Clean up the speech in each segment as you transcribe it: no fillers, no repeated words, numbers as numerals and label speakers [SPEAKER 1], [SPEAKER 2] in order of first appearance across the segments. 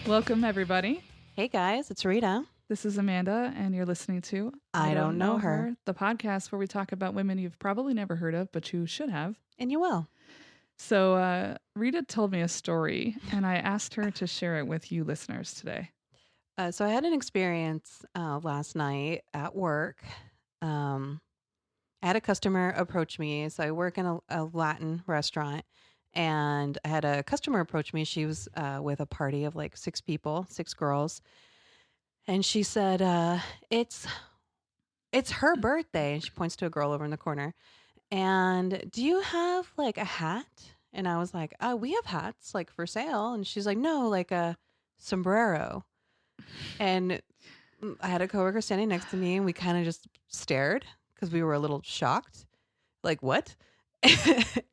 [SPEAKER 1] Welcome, everybody.
[SPEAKER 2] Hey guys, it's Rita.
[SPEAKER 1] This is Amanda, and you're listening to
[SPEAKER 2] I Don't Know Her,
[SPEAKER 1] the podcast where we talk about women you've probably never heard of, but you should have.
[SPEAKER 2] And you will.
[SPEAKER 1] So, Rita told me a story, and I asked her to share it with you listeners today.
[SPEAKER 2] So I had an experience last night at work. I had a customer approach me. So I work in a Latin restaurant, and I had a customer approach me. She was with a party of like 6 people, 6 girls. And she said, it's her birthday. And she points to a girl over in the corner. And do you have like a hat? And I was like, we have hats like for sale. And she's like, no, like a sombrero. And I had a coworker standing next to me, and we kind of just stared because we were a little shocked. Like, what?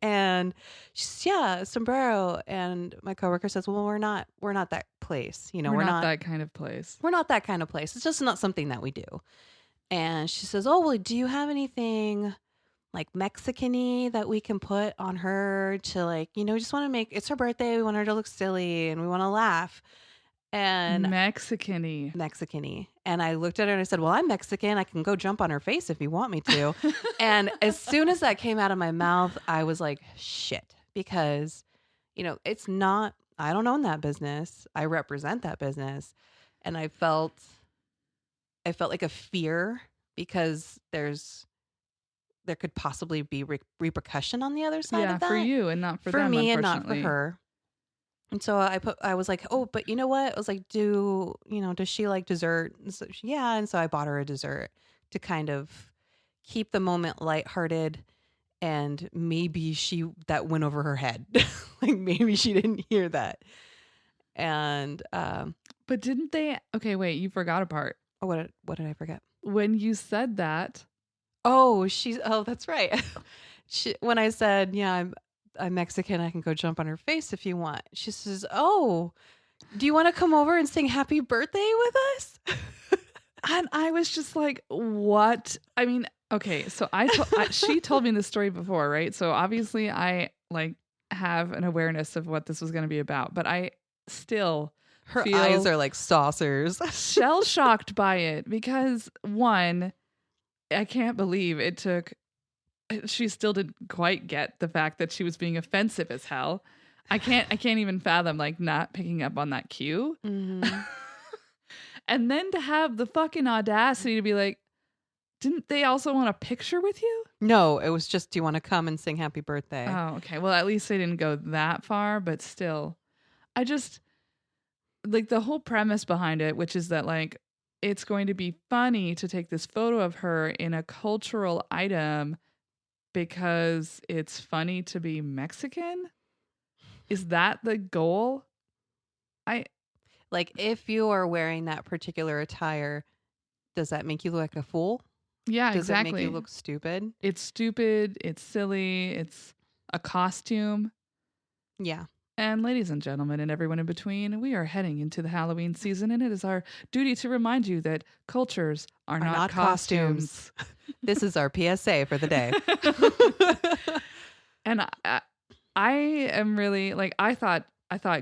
[SPEAKER 2] And she's, yeah, sombrero. And my coworker says, well, we're not that place. You know,
[SPEAKER 1] we're not that kind of place.
[SPEAKER 2] We're not that kind of place. It's just not something that we do. And she says, oh, well, do you have anything like Mexican-y that we can put on her to, like, you know, we just want to make, it's her birthday. We want her to look silly and we want to laugh. And Mexican-y. And I looked at her and I said, well, I'm Mexican. I can go jump on her face if you want me to. And as soon as that came out of my mouth, I was like, shit, because, you know, it's not, I don't own that business. I represent that business. And I felt like a fear because there could possibly be repercussion on the other side of that.
[SPEAKER 1] For you and not for them,
[SPEAKER 2] me and not for her. And so I was like, oh, but you know what? I was like, does she like dessert? And so yeah. And so I bought her a dessert to kind of keep the moment lighthearted. And maybe that went over her head. Like maybe she didn't hear that. And,
[SPEAKER 1] but didn't they? Okay, wait, you forgot a part.
[SPEAKER 2] Oh, what did I forget?
[SPEAKER 1] When you said that.
[SPEAKER 2] Oh, that's right. When I said, yeah, I'm Mexican, I can go jump on her face if you want. She says, oh, do you want to come over and sing happy birthday with us?
[SPEAKER 1] And I was just like, what? I mean, okay, so she told me this story before, right? So obviously I like have an awareness of what this was going to be about, but I still
[SPEAKER 2] her eyes are like saucers.
[SPEAKER 1] Shell shocked by it because, one, I can't believe it took. She still didn't quite get the fact that she was being offensive as hell. I can't even fathom like not picking up on that cue.
[SPEAKER 2] Mm-hmm.
[SPEAKER 1] And then to have the fucking audacity to be like, didn't they also want a picture with you?
[SPEAKER 2] No, it was just, do you want to come and sing happy birthday?
[SPEAKER 1] Oh, okay. Well, at least they didn't go that far, but still, I just like the whole premise behind it, which is that like, it's going to be funny to take this photo of her in a cultural item because it's funny to be Mexican? Is that the goal?
[SPEAKER 2] Like, if you are wearing that particular attire, does that make you look like a fool?
[SPEAKER 1] Yeah,
[SPEAKER 2] does
[SPEAKER 1] exactly.
[SPEAKER 2] Does it make you look stupid?
[SPEAKER 1] It's stupid. It's silly. It's a costume.
[SPEAKER 2] Yeah.
[SPEAKER 1] And ladies and gentlemen and everyone in between, we are heading into the Halloween season, and it is our duty to remind you that cultures are not costumes.
[SPEAKER 2] This is our PSA for the day.
[SPEAKER 1] And I am really like, I thought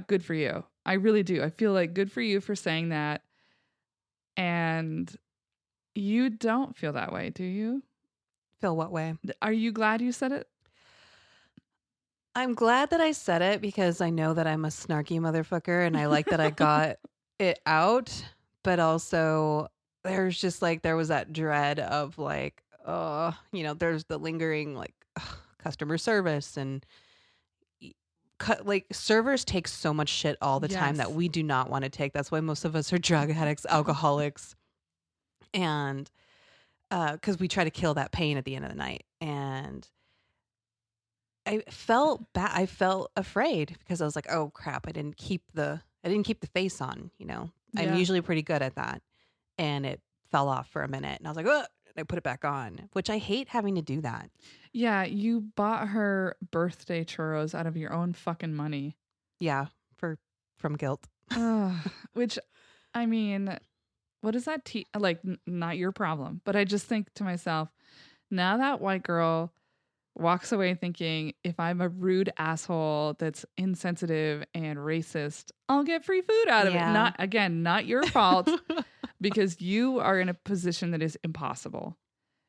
[SPEAKER 1] good for you. I really do. I feel like good for you for saying that. And you don't feel that way, do you?
[SPEAKER 2] Feel what way?
[SPEAKER 1] Are you glad you said it?
[SPEAKER 2] I'm glad that I said it because I know that I'm a snarky motherfucker and I like that I got it out. But also there's just like, there was that dread of like, there's the lingering like customer service and like servers take so much shit all the time that we do not want to take. That's why most of us are drug addicts, alcoholics. And because we try to kill that pain at the end of the night. And I felt bad. I felt afraid because I was like, oh crap, I didn't keep the face on, you know. Yeah. I'm usually pretty good at that. And it fell off for a minute and I was like, oh, and I put it back on, which I hate having to do that.
[SPEAKER 1] Yeah, you bought her birthday churros out of your own fucking money.
[SPEAKER 2] Yeah, from guilt.
[SPEAKER 1] Which, I mean, what is that? Not your problem. But I just think to myself, now that white girl walks away thinking, if I'm a rude asshole that's insensitive and racist, I'll get free food out of it.
[SPEAKER 2] Yeah.
[SPEAKER 1] Not your fault, because you are in a position that is impossible.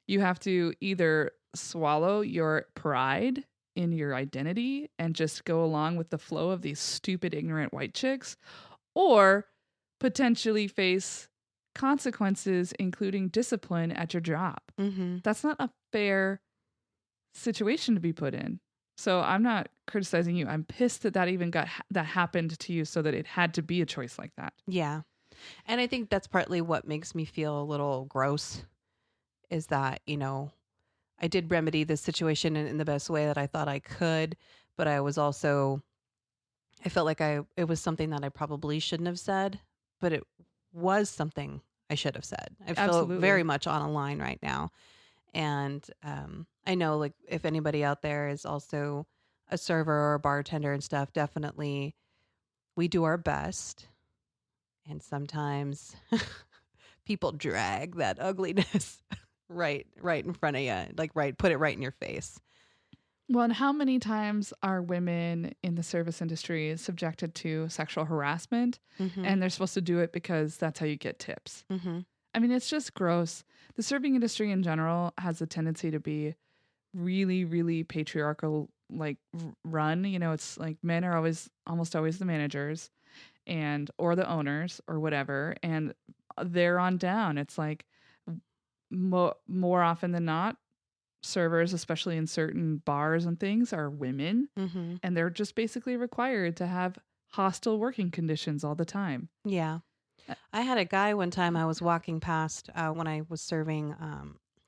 [SPEAKER 1] You have to either swallow your pride in your identity and just go along with the flow of these stupid, ignorant white chicks, or potentially face consequences, including discipline at your job.
[SPEAKER 2] Mm-hmm.
[SPEAKER 1] That's not a fair situation to be put in. So I'm not criticizing you. I'm pissed that even that happened to you, so that it had to be a choice like that.
[SPEAKER 2] Yeah. And I think that's partly what makes me feel a little gross, is that, I did remedy this situation in the best way that I thought I could, but I felt like it was something that I probably shouldn't have said, but it was something I should have said. I feel
[SPEAKER 1] Absolutely.
[SPEAKER 2] very much on a line right now. And I know, like, if anybody out there is also a server or a bartender and stuff, definitely we do our best. And sometimes people drag that ugliness right in front of you, put it right in your face.
[SPEAKER 1] Well, and how many times are women in the service industry subjected to sexual harassment,
[SPEAKER 2] Mm-hmm.
[SPEAKER 1] and they're supposed to do it because that's how you get tips?
[SPEAKER 2] Mm-hmm.
[SPEAKER 1] I mean, it's just gross. The serving industry in general has a tendency to be really, really patriarchal, run. It's like men are almost always the managers or the owners or whatever. And they're on down. It's like more often than not, servers, especially in certain bars and things, are women.
[SPEAKER 2] Mm-hmm.
[SPEAKER 1] And they're just basically required to have hostile working conditions all the time.
[SPEAKER 2] Yeah. I had a guy one time I was walking past when I was serving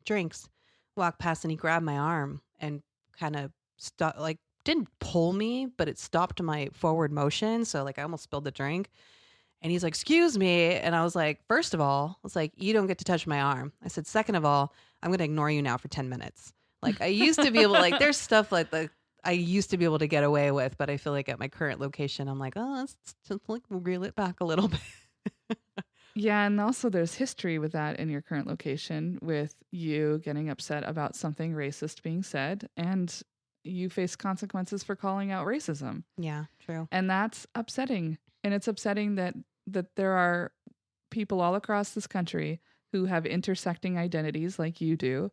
[SPEAKER 2] drinks, walk past, and he grabbed my arm and kind of didn't pull me, but it stopped my forward motion. So I almost spilled the drink. And he's like, "Excuse me." And I was like, first of all, I was like, "You don't get to touch my arm." I said, "Second of all, I'm going to ignore you now for 10 minutes. I used to be able there's stuff I used to be able to get away with, but I feel like at my current location, I'm like, oh, let's just reel it back a little bit.
[SPEAKER 1] Yeah, and also there's history with that in your current location, with you getting upset about something racist being said, and you face consequences for calling out racism.
[SPEAKER 2] Yeah, true.
[SPEAKER 1] And that's upsetting. And it's upsetting that there are people all across this country who have intersecting identities like you do,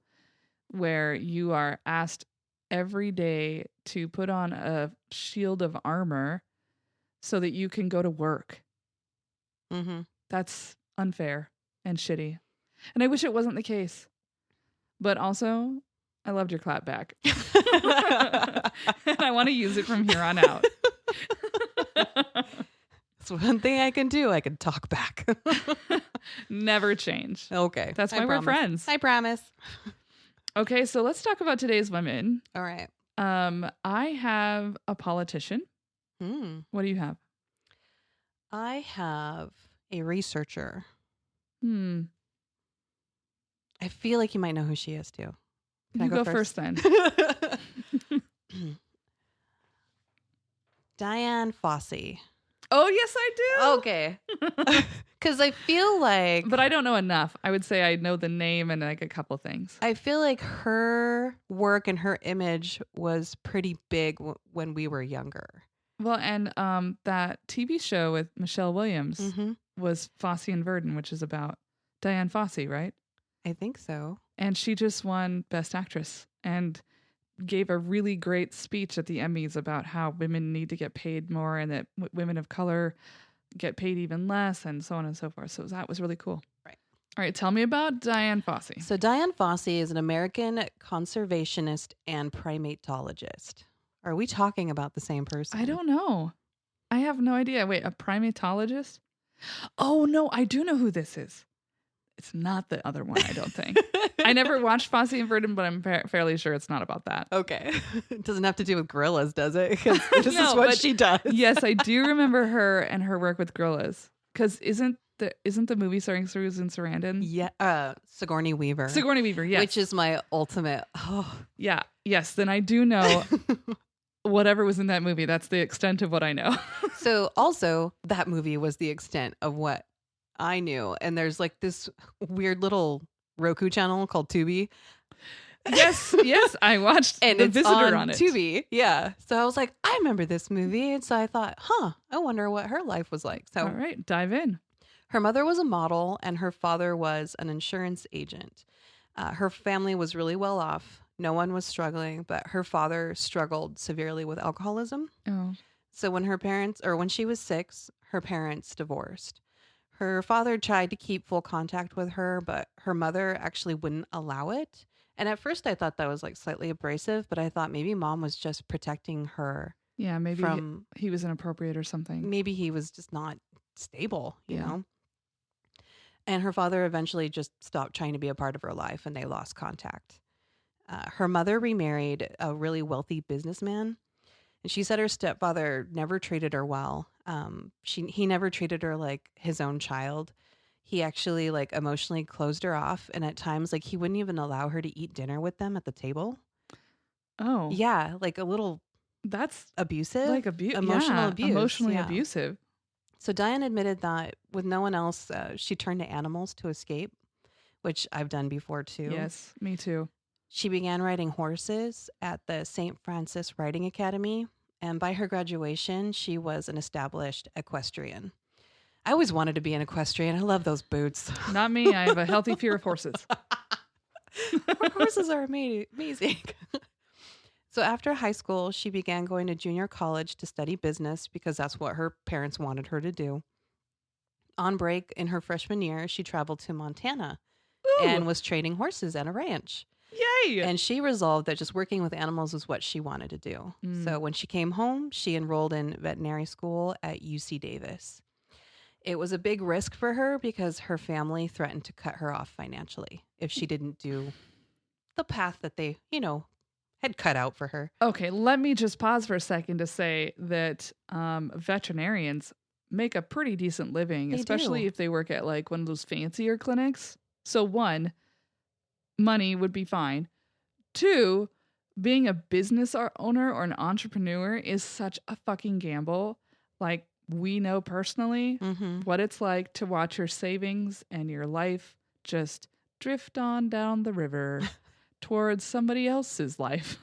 [SPEAKER 1] where you are asked every day to put on a shield of armor so that you can go to work.
[SPEAKER 2] Mm-hmm.
[SPEAKER 1] That's unfair and shitty. And I wish it wasn't the case. But also, I loved your clap back. And I want to use it from here on out.
[SPEAKER 2] It's one thing I can do. I can talk back.
[SPEAKER 1] Never change.
[SPEAKER 2] Okay.
[SPEAKER 1] That's why we're friends.
[SPEAKER 2] I promise.
[SPEAKER 1] Okay, so let's talk about today's women.
[SPEAKER 2] All right.
[SPEAKER 1] I have a politician. What do you have?
[SPEAKER 2] I have a researcher. I feel like you might know who she is too.
[SPEAKER 1] Can you go first then?
[SPEAKER 2] Dian Fossey.
[SPEAKER 1] Oh, yes, I do.
[SPEAKER 2] Okay. Because I feel like...
[SPEAKER 1] But I don't know enough. I would say I know the name and a couple things.
[SPEAKER 2] I feel like her work and her image was pretty big when we were younger.
[SPEAKER 1] Well, and that TV show with Michelle Williams was Fossey and Verdon, which is about Dian Fossey, right?
[SPEAKER 2] I think so.
[SPEAKER 1] And she just won Best Actress and gave a really great speech at the Emmys about how women need to get paid more and that women of color get paid even less and so on and so forth. So that was really cool.
[SPEAKER 2] Right.
[SPEAKER 1] All right. Tell me about Dian Fossey.
[SPEAKER 2] So Dian Fossey is an American conservationist and primatologist. Are we talking about the same person?
[SPEAKER 1] I don't know. I have no idea. Wait, a primatologist? Oh, no. I do know who this is. It's not the other one, I don't think. I never watched Fossey and Verdon, but I'm fairly sure it's not about that.
[SPEAKER 2] Okay. It doesn't have to do with gorillas, does it? Because this
[SPEAKER 1] No,
[SPEAKER 2] is what
[SPEAKER 1] but
[SPEAKER 2] she does.
[SPEAKER 1] Yes, I do remember her and her work with gorillas. Because isn't the movie starring Susan Sarandon?
[SPEAKER 2] Yeah. Sigourney Weaver.
[SPEAKER 1] Sigourney Weaver, yes.
[SPEAKER 2] Which is my ultimate. Oh.
[SPEAKER 1] Yeah. Yes. Then I do know whatever was in that movie. That's the extent of what I know.
[SPEAKER 2] So also, that movie was the extent of what I knew. And there's this weird little Roku channel called Tubi.
[SPEAKER 1] Yes, I watched
[SPEAKER 2] And
[SPEAKER 1] The
[SPEAKER 2] it's
[SPEAKER 1] Visitor
[SPEAKER 2] on
[SPEAKER 1] on it.
[SPEAKER 2] Tubi. Yeah. So I was like, I remember this movie. And so I thought, I wonder what her life was like. So
[SPEAKER 1] All right, dive in.
[SPEAKER 2] her mother was a model and her father was an insurance agent. Her family was really well off. No one was struggling, but her father struggled severely with alcoholism.
[SPEAKER 1] Oh,
[SPEAKER 2] So when she was 6, her parents divorced. Her father tried to keep full contact with her, but her mother actually wouldn't allow it. And at first I thought that was like slightly abrasive, but I thought maybe mom was just protecting her
[SPEAKER 1] yeah, maybe
[SPEAKER 2] from
[SPEAKER 1] he was inappropriate or something.
[SPEAKER 2] maybe he was just not stable,
[SPEAKER 1] Yeah.
[SPEAKER 2] And her father eventually just stopped trying to be a part of her life and they lost contact. Her mother remarried a really wealthy businessman. And she said her stepfather never treated her well. He never treated her like his own child. He actually like emotionally closed her off, and at times like he wouldn't even allow her to eat dinner with them at the table.
[SPEAKER 1] Oh,
[SPEAKER 2] Yeah, like a little
[SPEAKER 1] that's
[SPEAKER 2] abusive,
[SPEAKER 1] like
[SPEAKER 2] emotional
[SPEAKER 1] yeah,
[SPEAKER 2] abuse.
[SPEAKER 1] emotionally
[SPEAKER 2] Yeah.
[SPEAKER 1] abusive.
[SPEAKER 2] So Diane admitted that with no one else, she turned to animals to escape, which I've done before too.
[SPEAKER 1] Yes, me too.
[SPEAKER 2] She began riding horses at the St. Francis Riding Academy, and by her graduation, she was an established equestrian. I always wanted to be an equestrian. I love those boots.
[SPEAKER 1] Not me. I have a healthy fear of horses.
[SPEAKER 2] Horses are amazing. So after high school, she began going to junior college to study business because that's what her parents wanted her to do. On break in her freshman year, she traveled to Montana and
[SPEAKER 1] Ooh,
[SPEAKER 2] was training horses at a ranch.
[SPEAKER 1] yay!
[SPEAKER 2] And she resolved that just working with animals was what she wanted to do. So when she came home, she enrolled in veterinary school at UC Davis. It was a big risk for her because her family threatened to cut her off financially if she didn't do the path that they, had cut out for her.
[SPEAKER 1] Okay, let me just pause for a second to say that veterinarians make a pretty decent living,
[SPEAKER 2] They
[SPEAKER 1] especially
[SPEAKER 2] do.
[SPEAKER 1] if they work at like one of those fancier clinics. So, one, money would be fine. Two, being a business owner or an entrepreneur is such a fucking gamble. Like, we know personally
[SPEAKER 2] Mm-hmm.
[SPEAKER 1] what it's like to watch your savings and your life just drift on down the river towards somebody else's life.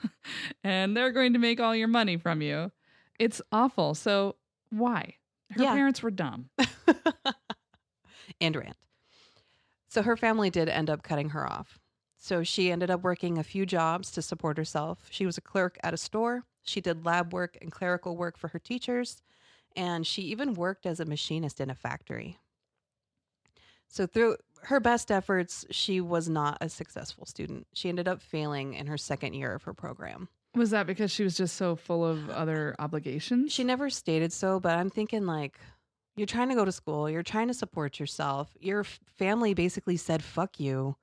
[SPEAKER 1] And they're going to make all your money from you. It's awful. So, why? Her
[SPEAKER 2] Yeah.
[SPEAKER 1] parents were dumb.
[SPEAKER 2] And rant. So her family did end up cutting her off. So she ended up working a few jobs to support herself. She was a clerk at a store. She did lab work and clerical work for her teachers. And she even worked as a machinist in a factory. So through her best efforts, she was not a successful student. She ended up failing in her second year of her program.
[SPEAKER 1] Was that because she was just so full of other obligations?
[SPEAKER 2] She never stated so, but I'm thinking like, you're trying to go to school, you're trying to support yourself. Your family basically said, fuck you.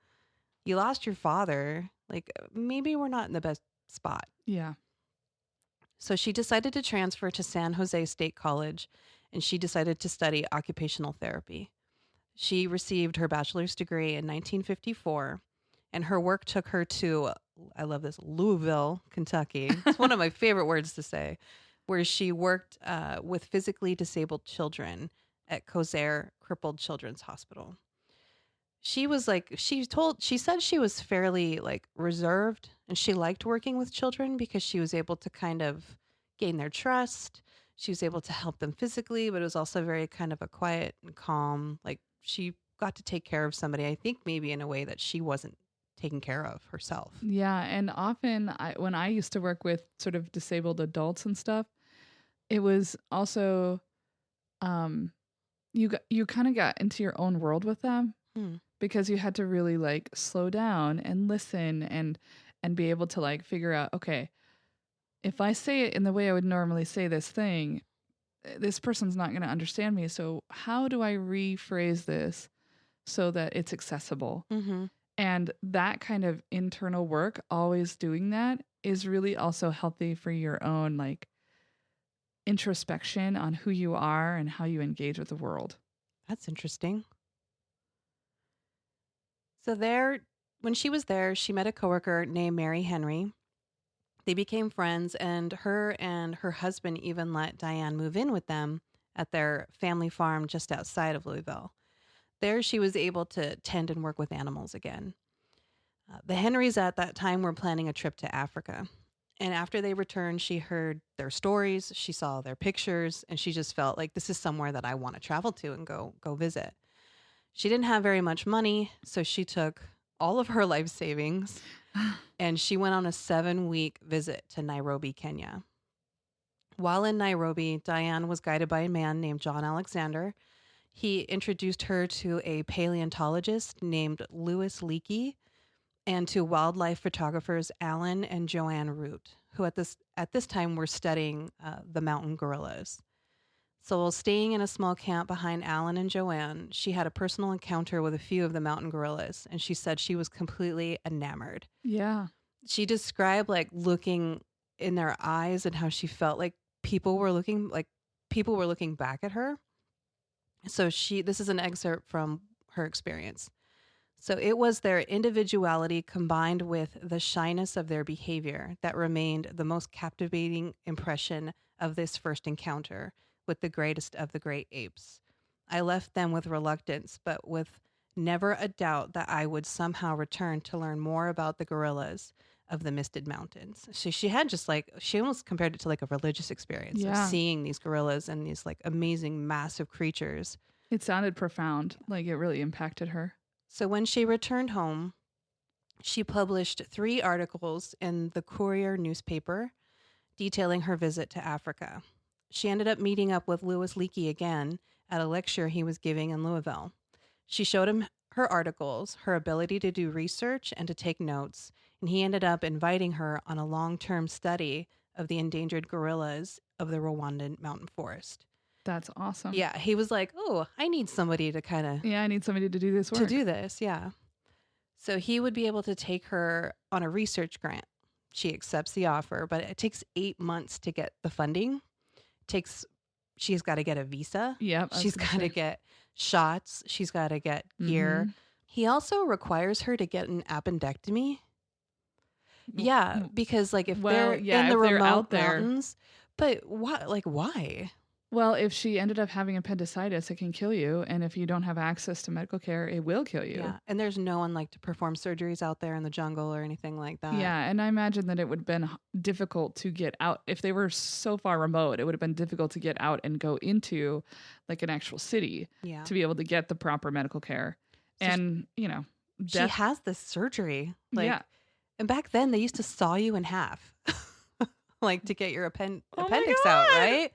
[SPEAKER 2] You lost your father. Like, maybe we're not in the best spot.
[SPEAKER 1] Yeah.
[SPEAKER 2] So she decided to transfer to San Jose State College and she decided to study occupational therapy. She received her bachelor's degree in 1954 and her work took her to, I love this, Louisville, Kentucky. It's one of my favorite words to say, where she worked with physically disabled children at Kosare Crippled Children's Hospital. She was like, she said she was fairly like reserved and she liked working with children because she was able to kind of gain their trust. She was able to help them physically, but it was also very kind of a quiet and calm. Like she got to take care of somebody, I think maybe in a way that she wasn't taking care of herself.
[SPEAKER 1] Yeah. And often when I used to work with sort of disabled adults and stuff, it was also, you kind of got into your own world with them. Because you had to really like slow down and listen and be able to like figure out, okay, if I say it in the way I would normally say this thing, this person's not going to understand me. So how do I rephrase this so that it's accessible?
[SPEAKER 2] Mm-hmm.
[SPEAKER 1] And that kind of internal work, always doing that, is really also healthy for your own like introspection on who you are and how you engage with the world.
[SPEAKER 2] That's interesting. So when she was there, she met a coworker named Mary Henry. They became friends, and her husband even let Diane move in with them at their family farm just outside of Louisville. There, she was able to tend and work with animals again. The Henrys at that time were planning a trip to Africa. And after they returned, she heard their stories, she saw their pictures, and she just felt like this is somewhere that I want to travel to and go visit. She didn't have very much money, so she took all of her life savings and she went on a 7-week visit to Nairobi, Kenya. While in Nairobi, Diane was guided by a man named John Alexander. He introduced her to a paleontologist named Louis Leakey and to wildlife photographers Alan and Joanne Root, who at this time were studying the mountain gorillas. So while staying in a small camp behind Alan and Joanne, she had a personal encounter with a few of the mountain gorillas, and she said she was completely enamored.
[SPEAKER 1] Yeah.
[SPEAKER 2] She described like looking in their eyes and how she felt like people were looking back at her. So this is an excerpt from her experience. So it was their individuality combined with the shyness of their behavior that remained the most captivating impression of this first encounter with the greatest of the great apes. I left them with reluctance, but with never a doubt that I would somehow return to learn more about the gorillas of the Misted Mountains. So she had she almost compared it to like a religious experience of seeing these gorillas and these like amazing, massive creatures.
[SPEAKER 1] It sounded profound. Like it really impacted her.
[SPEAKER 2] So when she returned home, she published 3 articles in the Courier newspaper detailing her visit to Africa. She ended up meeting up with Louis Leakey again at a lecture he was giving in Louisville. She showed him her articles, her ability to do research and to take notes, and he ended up inviting her on a long-term study of the endangered gorillas of the Rwandan mountain forest.
[SPEAKER 1] That's awesome.
[SPEAKER 2] Yeah, he was like, "Oh, I need somebody to kind of
[SPEAKER 1] I need somebody to do this work.
[SPEAKER 2] Yeah. So he would be able to take her on a research grant. She accepts the offer, but it takes 8 months to get the funding. She's got to get a visa.
[SPEAKER 1] Yep.
[SPEAKER 2] She's got to get shots. She's got to get gear. He also requires her to get an appendectomy. Yeah, because like if they're in the remote mountains, but what? Like why?
[SPEAKER 1] Well, if she ended up having appendicitis, it can kill you. And if you don't have access to medical care, it will kill you.
[SPEAKER 2] Yeah. And there's no one like to perform surgeries out there in the jungle or anything like that.
[SPEAKER 1] Yeah. And I imagine that it would have been difficult to get out. If they were so far remote, it would have been difficult to get out and go into like an actual city to be able to get the proper medical care. So and,
[SPEAKER 2] she has this surgery. And back then they used to saw you in half, like to get your appendix out, right?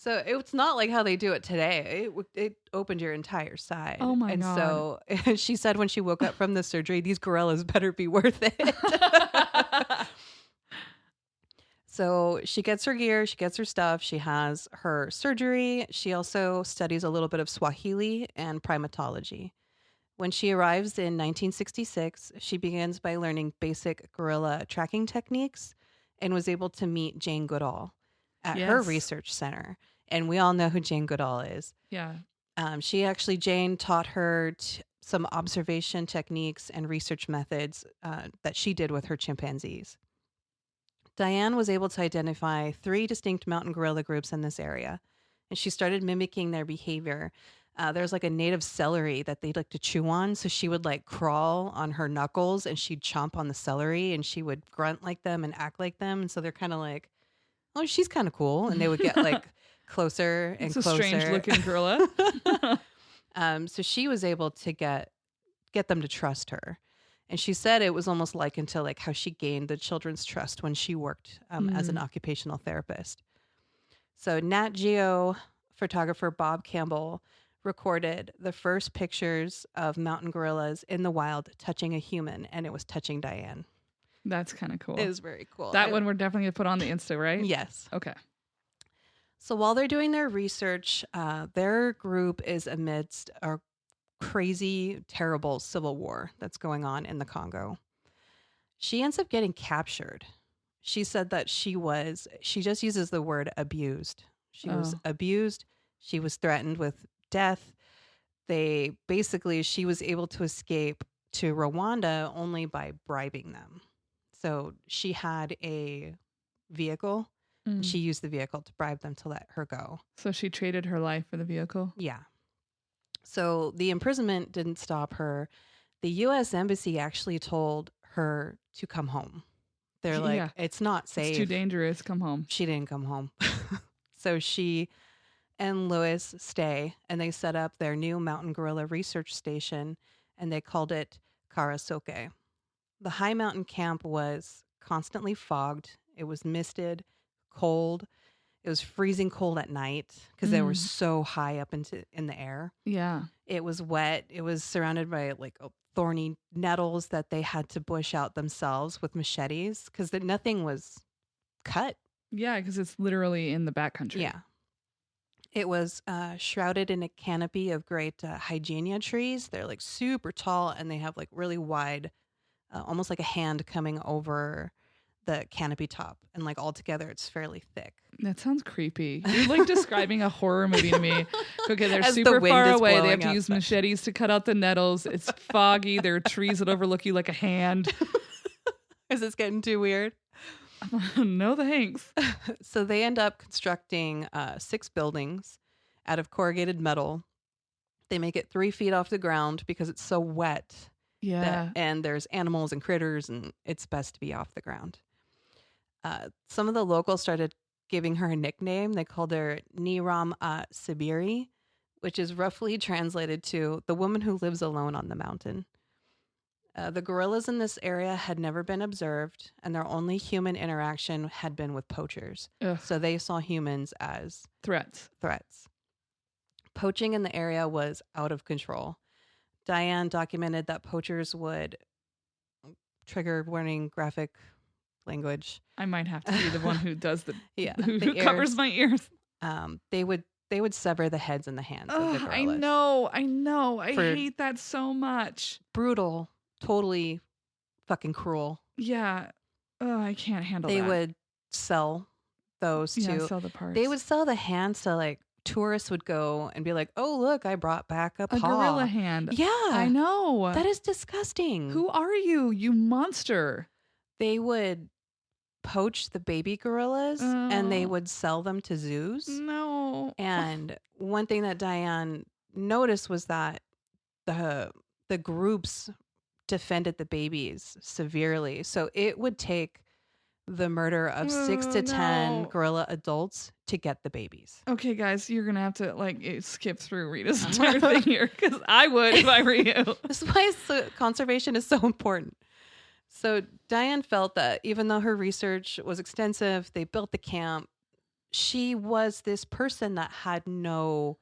[SPEAKER 2] So it's not like how they do it today. It opened your entire side.
[SPEAKER 1] Oh my
[SPEAKER 2] God.
[SPEAKER 1] So
[SPEAKER 2] she said when she woke up from the surgery, these gorillas better be worth it. So she gets her gear, she gets her stuff, she has her surgery. She also studies a little bit of Swahili and primatology. When she arrives in 1966, she begins by learning basic gorilla tracking techniques and was able to meet Jane Goodall at her research center. And we all know who Jane Goodall is.
[SPEAKER 1] Yeah.
[SPEAKER 2] Jane taught her some observation techniques and research methods that she did with her chimpanzees. Diane was able to identify 3 distinct mountain gorilla groups in this area, and she started mimicking their behavior. There's like a native celery that they'd like to chew on. So she would like crawl on her knuckles and she'd chomp on the celery and she would grunt like them and act like them. And so they're kind of like, oh, she's kind of cool. And they would get like closer and closer.
[SPEAKER 1] It's a strange looking gorilla.
[SPEAKER 2] So she was able to get them to trust her. And she said it was almost like until like how she gained the children's trust when she worked as an occupational therapist. So Nat Geo photographer Bob Campbell recorded the first pictures of mountain gorillas in the wild touching a human, and it was touching Diane.
[SPEAKER 1] That's kind of cool.
[SPEAKER 2] It was very cool.
[SPEAKER 1] That one we're definitely going to put on the Insta, right?
[SPEAKER 2] Yes.
[SPEAKER 1] Okay.
[SPEAKER 2] So while they're doing their research, their group is amidst a crazy, terrible civil war that's going on in the Congo. She ends up getting captured. She said that she just uses the word abused. She was abused. She was threatened with death. She was able to escape to Rwanda only by bribing them. So she had a vehicle. She used the vehicle to bribe them to let her go.
[SPEAKER 1] So she traded her life for the vehicle?
[SPEAKER 2] Yeah. So the imprisonment didn't stop her. The U.S. Embassy actually told her to come home. They're like,
[SPEAKER 1] Yeah.
[SPEAKER 2] it's not safe.
[SPEAKER 1] It's too dangerous. Come home.
[SPEAKER 2] She didn't come home. So she and Lewis stay, and they set up their new mountain gorilla research station, and they called it Karasoke. The high mountain camp was constantly fogged. It was misted, cold. It was freezing cold at night because they were so high up in the air.
[SPEAKER 1] Yeah.
[SPEAKER 2] It was wet. It was surrounded by like thorny nettles that they had to bush out themselves with machetes because nothing was cut.
[SPEAKER 1] Yeah, because it's literally in the backcountry.
[SPEAKER 2] Yeah. It was shrouded in a canopy of great hygenia trees. They're like super tall and they have like really wide, almost like a hand coming over the canopy top. And like all together, it's fairly thick.
[SPEAKER 1] That sounds creepy. You're like describing a horror movie to me. Okay, they're
[SPEAKER 2] As the
[SPEAKER 1] super
[SPEAKER 2] wind
[SPEAKER 1] far
[SPEAKER 2] is
[SPEAKER 1] away. They
[SPEAKER 2] blowing
[SPEAKER 1] have to use
[SPEAKER 2] outside.
[SPEAKER 1] machetes to cut out the nettles. It's foggy. There are trees that overlook you like a hand.
[SPEAKER 2] Is this getting too weird?
[SPEAKER 1] No thanks.
[SPEAKER 2] So they end up constructing 6 buildings out of corrugated metal. They make it 3 feet off the ground because it's so wet.
[SPEAKER 1] Yeah.
[SPEAKER 2] And there's animals and critters, and it's best to be off the ground. Some of the locals started giving her a nickname. They called her Niram Sibiri, which is roughly translated to the woman who lives alone on the mountain. The gorillas in this area had never been observed, and their only human interaction had been with poachers.
[SPEAKER 1] Ugh.
[SPEAKER 2] So they saw humans as
[SPEAKER 1] Threats.
[SPEAKER 2] Poaching in the area was out of control. Diane documented that poachers would trigger warning graphic language.
[SPEAKER 1] I might have to be the one who does the who
[SPEAKER 2] the
[SPEAKER 1] covers
[SPEAKER 2] ears.
[SPEAKER 1] my ears.
[SPEAKER 2] They would sever the heads and the hands of the gorillas.
[SPEAKER 1] I know. I
[SPEAKER 2] For-
[SPEAKER 1] hate that so much.
[SPEAKER 2] Brutal, totally fucking cruel.
[SPEAKER 1] Yeah. Oh, I can't handle
[SPEAKER 2] They
[SPEAKER 1] that.
[SPEAKER 2] would sell those
[SPEAKER 1] Yeah,
[SPEAKER 2] to.
[SPEAKER 1] sell the parts.
[SPEAKER 2] They would sell the hands to like tourists would go and be like, "Oh, look, I brought back a paw."
[SPEAKER 1] gorilla hand.
[SPEAKER 2] Yeah,
[SPEAKER 1] I know.
[SPEAKER 2] that is disgusting.
[SPEAKER 1] Who are you, you monster?
[SPEAKER 2] They would poach the baby gorillas and they
[SPEAKER 1] Oh.
[SPEAKER 2] would sell them to zoos.
[SPEAKER 1] No.
[SPEAKER 2] And one thing that Diane noticed was that the groups defended the babies severely. So it would take the murder of 6 to 10
[SPEAKER 1] no.
[SPEAKER 2] gorilla adults to get the babies.
[SPEAKER 1] Okay, guys, you're gonna have to skip through Rita's entire thing here because I would if I were you.
[SPEAKER 2] This is why conservation is so important. So Diane felt that even though her research was extensive, they built the camp, she was this person that had no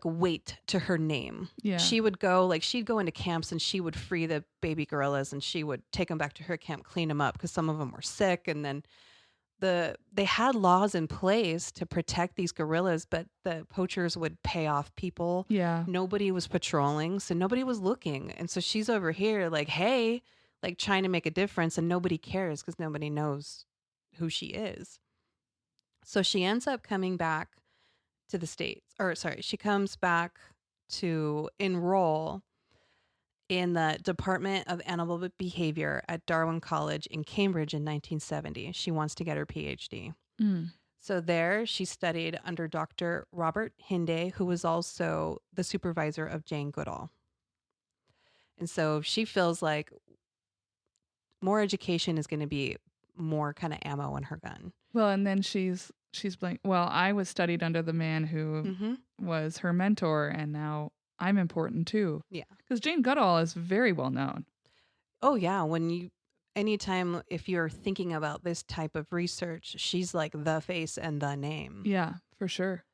[SPEAKER 2] weight to her name.
[SPEAKER 1] Yeah.
[SPEAKER 2] She would go, she'd go into camps and she would free the baby gorillas and she would take them back to her camp, clean them up because some of them were sick. And then they had laws in place to protect these gorillas, but the poachers would pay off people.
[SPEAKER 1] Yeah.
[SPEAKER 2] Nobody was patrolling, so nobody was looking. And so she's over here hey, trying to make a difference, and nobody cares because nobody knows who she is. So she ends up coming back to the States, she comes back to enroll in the Department of Animal Behavior at Darwin College in Cambridge in 1970. She wants to get her PhD. So there she studied under Dr. Robert Hinde, who was also the supervisor of Jane Goodall. And so she feels like more education is going to be more kind of ammo in her gun.
[SPEAKER 1] Well, and then she's like, well, I was studied under the man who was her mentor, and now I'm important too.
[SPEAKER 2] Yeah.
[SPEAKER 1] Because Jane Goodall is very well known.
[SPEAKER 2] Oh, yeah. Anytime if you're thinking about this type of research, she's like the face and the name.
[SPEAKER 1] Yeah, for sure.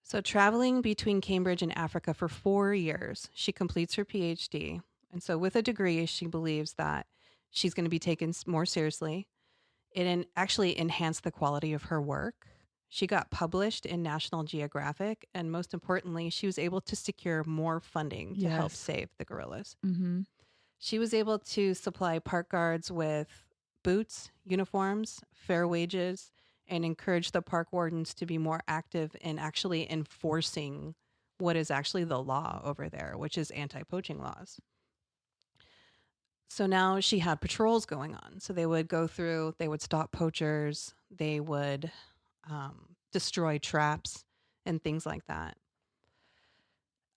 [SPEAKER 2] So traveling between Cambridge and Africa for 4 years, she completes her PhD. And so with a degree, she believes that she's going to be taken more seriously. It actually enhanced the quality of her work. She got published in National Geographic, and most importantly, she was able to secure more funding to help save the gorillas.
[SPEAKER 1] Mm-hmm.
[SPEAKER 2] She was able to supply park guards with boots, uniforms, fair wages, and encourage the park wardens to be more active in actually enforcing what is actually the law over there, which is anti-poaching laws. So now she had patrols going on. So they would go through, they would stop poachers, they would destroy traps and things like that.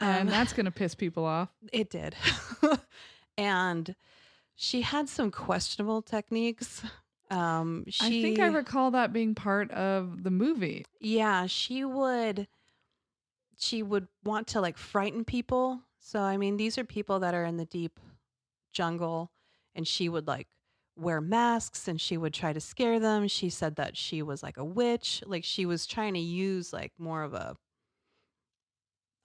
[SPEAKER 1] And that's going to piss people off.
[SPEAKER 2] It did. And she had some questionable techniques.
[SPEAKER 1] I think I recall that being part of the movie.
[SPEAKER 2] Yeah, she would want to like frighten people. So I mean, these are people that are in the deep jungle, and she would like wear masks and she would try to scare them. She said that she was like a witch. Like she was trying to use like more of a,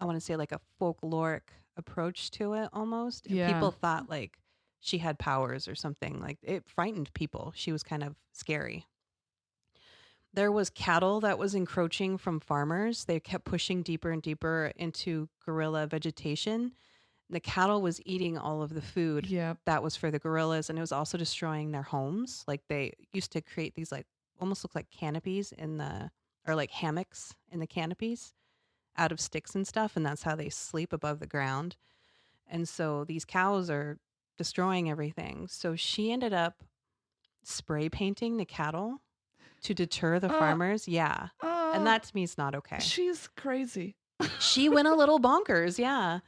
[SPEAKER 2] I want to say like a folkloric approach to it almost. And
[SPEAKER 1] Yeah.
[SPEAKER 2] people thought like she had powers or something. Like it frightened people. She was kind of scary. There was cattle that was encroaching from farmers. They kept pushing deeper and deeper into gorilla vegetation. The cattle was eating all of the food that was for the gorillas, and it was also destroying their homes. Like they used to create these like almost look like canopies or like hammocks in the canopies out of sticks and stuff, and that's how they sleep above the ground. And so these cows are destroying everything. So she ended up spray painting the cattle to deter the farmers. Yeah. And that to me is not okay.
[SPEAKER 1] She's crazy.
[SPEAKER 2] She went a little bonkers. Yeah.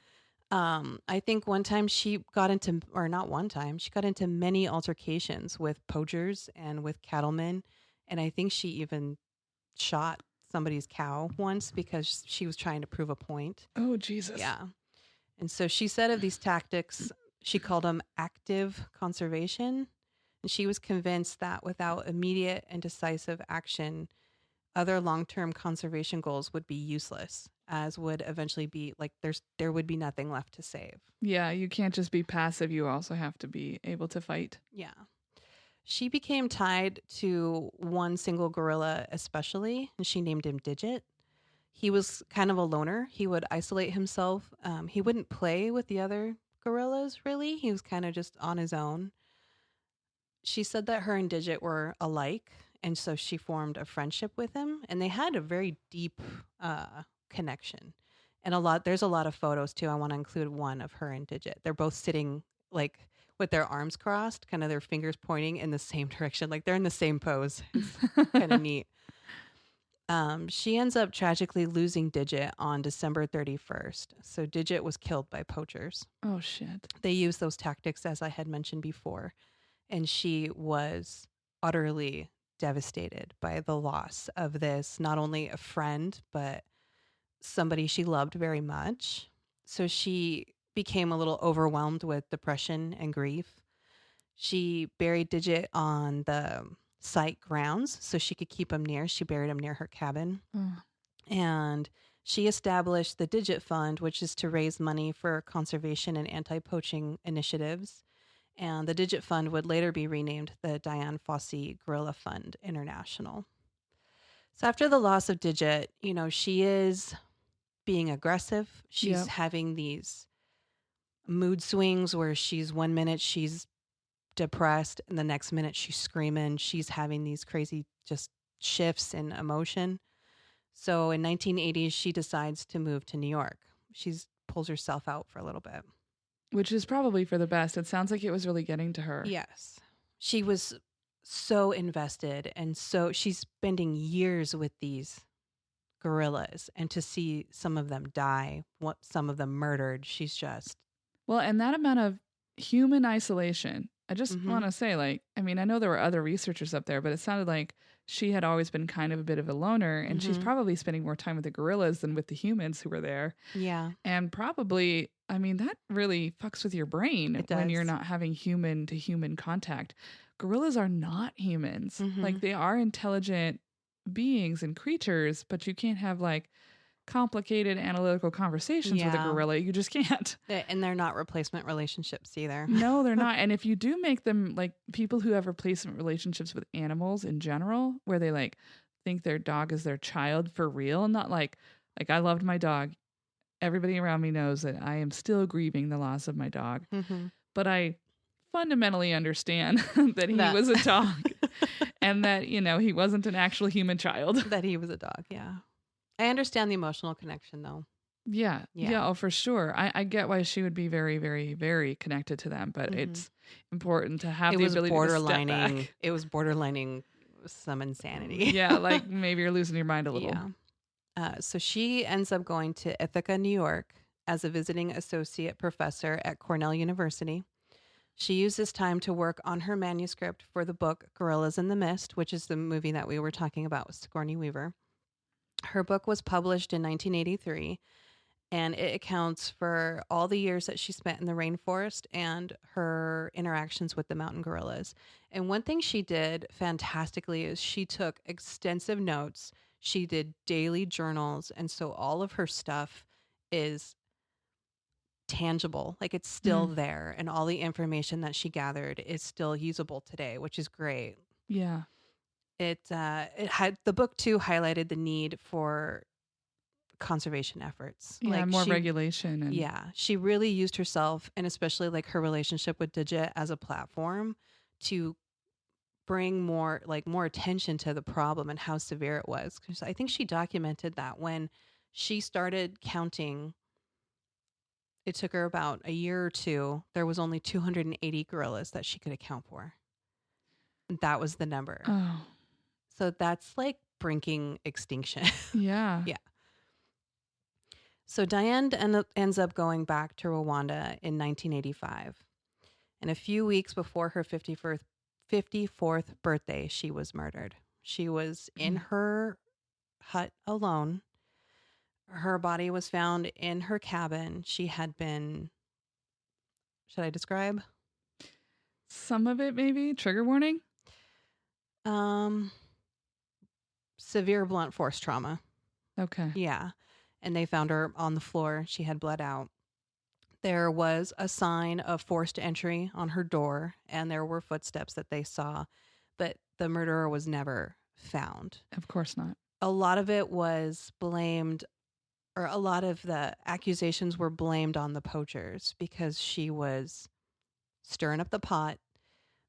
[SPEAKER 2] I think one time she got into, or not one time, she got into many altercations with poachers and with cattlemen. And I think she even shot somebody's cow once because she was trying to prove a point.
[SPEAKER 1] Oh, Jesus.
[SPEAKER 2] Yeah. And so she said of these tactics, she called them active conservation. And she was convinced that without immediate and decisive action, other long-term conservation goals would be useless, as would eventually be like there would be nothing left to save.
[SPEAKER 1] Yeah, you can't just be passive. You also have to be able to fight.
[SPEAKER 2] Yeah. She became tied to one single gorilla especially, and she named him Digit. He was kind of a loner. He would isolate himself. He wouldn't play with the other gorillas, really. He was kind of just on his own. She said that her and Digit were alike, and so she formed a friendship with him, and they had a very deep connection. And there's a lot of photos too. I want to include one of her and Digit. They're both sitting like with their arms crossed, kind of their fingers pointing in the same direction. Like they're in the same pose. It's kind of neat. She ends up tragically losing Digit on December 31st. So Digit was killed by poachers.
[SPEAKER 1] Oh, shit.
[SPEAKER 2] They used those tactics, as I had mentioned before. And she was utterly devastated by the loss of this, not only a friend, but somebody she loved very much. So she became a little overwhelmed with depression and grief. She buried Digit on the site grounds so she could keep him near. She buried him near her cabin. And she established the Digit Fund, which is to raise money for conservation and anti-poaching initiatives. And the Digit Fund would later be renamed the Dian Fossey Gorilla Fund International. So after the loss of Digit, she is being aggressive. She's having these mood swings where one minute she's depressed and the next minute she's screaming. She's having these crazy just shifts in emotion. So in 1980, she decides to move to New York. She pulls herself out for a little bit.
[SPEAKER 1] Which is probably for the best. It sounds like it was really getting to her.
[SPEAKER 2] Yes. She was so invested, and so she's spending years with these gorillas, and to see some of them die, some of them murdered, she's just...
[SPEAKER 1] Well, and that amount of human isolation, I just want to say, I know there were other researchers up there, but it sounded like she had always been kind of a bit of a loner, and she's probably spending more time with the gorillas than with the humans who were there.
[SPEAKER 2] Yeah.
[SPEAKER 1] And probably, that really fucks with your brain when you're not having human to human contact. Gorillas are not humans. They are intelligent beings and creatures, but you can't have complicated analytical conversations with a gorilla. You just can't.
[SPEAKER 2] And they're not replacement relationships either.
[SPEAKER 1] No, they're not. And if you do make them people who have replacement relationships with animals in general, where they think their dog is their child for real, not like I loved my dog. Everybody around me knows that I am still grieving the loss of my dog. But I fundamentally understand that he was a dog and that, he wasn't an actual human child.
[SPEAKER 2] That he was a dog, yeah. I understand the emotional connection, though.
[SPEAKER 1] Yeah. Oh, for sure. I get why she would be very, very, very connected to them, but it's important to have the ability to step back.
[SPEAKER 2] It was borderlining some insanity.
[SPEAKER 1] Yeah, maybe you're losing your mind a little.
[SPEAKER 2] Yeah. So she ends up going to Ithaca, New York, as a visiting associate professor at Cornell University. She used this time to work on her manuscript for the book Gorillas in the Mist, which is the movie that we were talking about with Sigourney Weaver. Her book was published in 1983, and it accounts for all the years that she spent in the rainforest and her interactions with the mountain gorillas. And one thing she did fantastically is she took extensive notes. She did daily journals, and so all of her stuff is tangible, like it's still there, and all the information that she gathered is still usable today, which is great.
[SPEAKER 1] Yeah.
[SPEAKER 2] It had, the book too highlighted the need for conservation efforts,
[SPEAKER 1] Yeah,
[SPEAKER 2] like
[SPEAKER 1] more regulation. And
[SPEAKER 2] yeah, she really used herself, and especially like her relationship with Digit, as a platform to bring more attention to the problem and how severe it was. Because I think she documented that when she started counting, it took her about a year or two. There was only 280 gorillas that she could account for. That was the number.
[SPEAKER 1] Oh.
[SPEAKER 2] So that's like brinking extinction.
[SPEAKER 1] Yeah.
[SPEAKER 2] Yeah. So Diane ends up going back to Rwanda in 1985. And a few weeks before her 54th birthday, she was murdered. She was in her hut alone. Her body was found in her cabin. She had been, should I describe?
[SPEAKER 1] Some of it, maybe. Trigger warning?
[SPEAKER 2] Severe blunt force trauma.
[SPEAKER 1] Okay.
[SPEAKER 2] Yeah. And they found her on the floor. She had bled out. There was a sign of forced entry on her door, and there were footsteps that they saw, but the murderer was never found.
[SPEAKER 1] Of course not.
[SPEAKER 2] A lot of it was blamed, or a lot of the accusations were blamed on the poachers because she was stirring up the pot,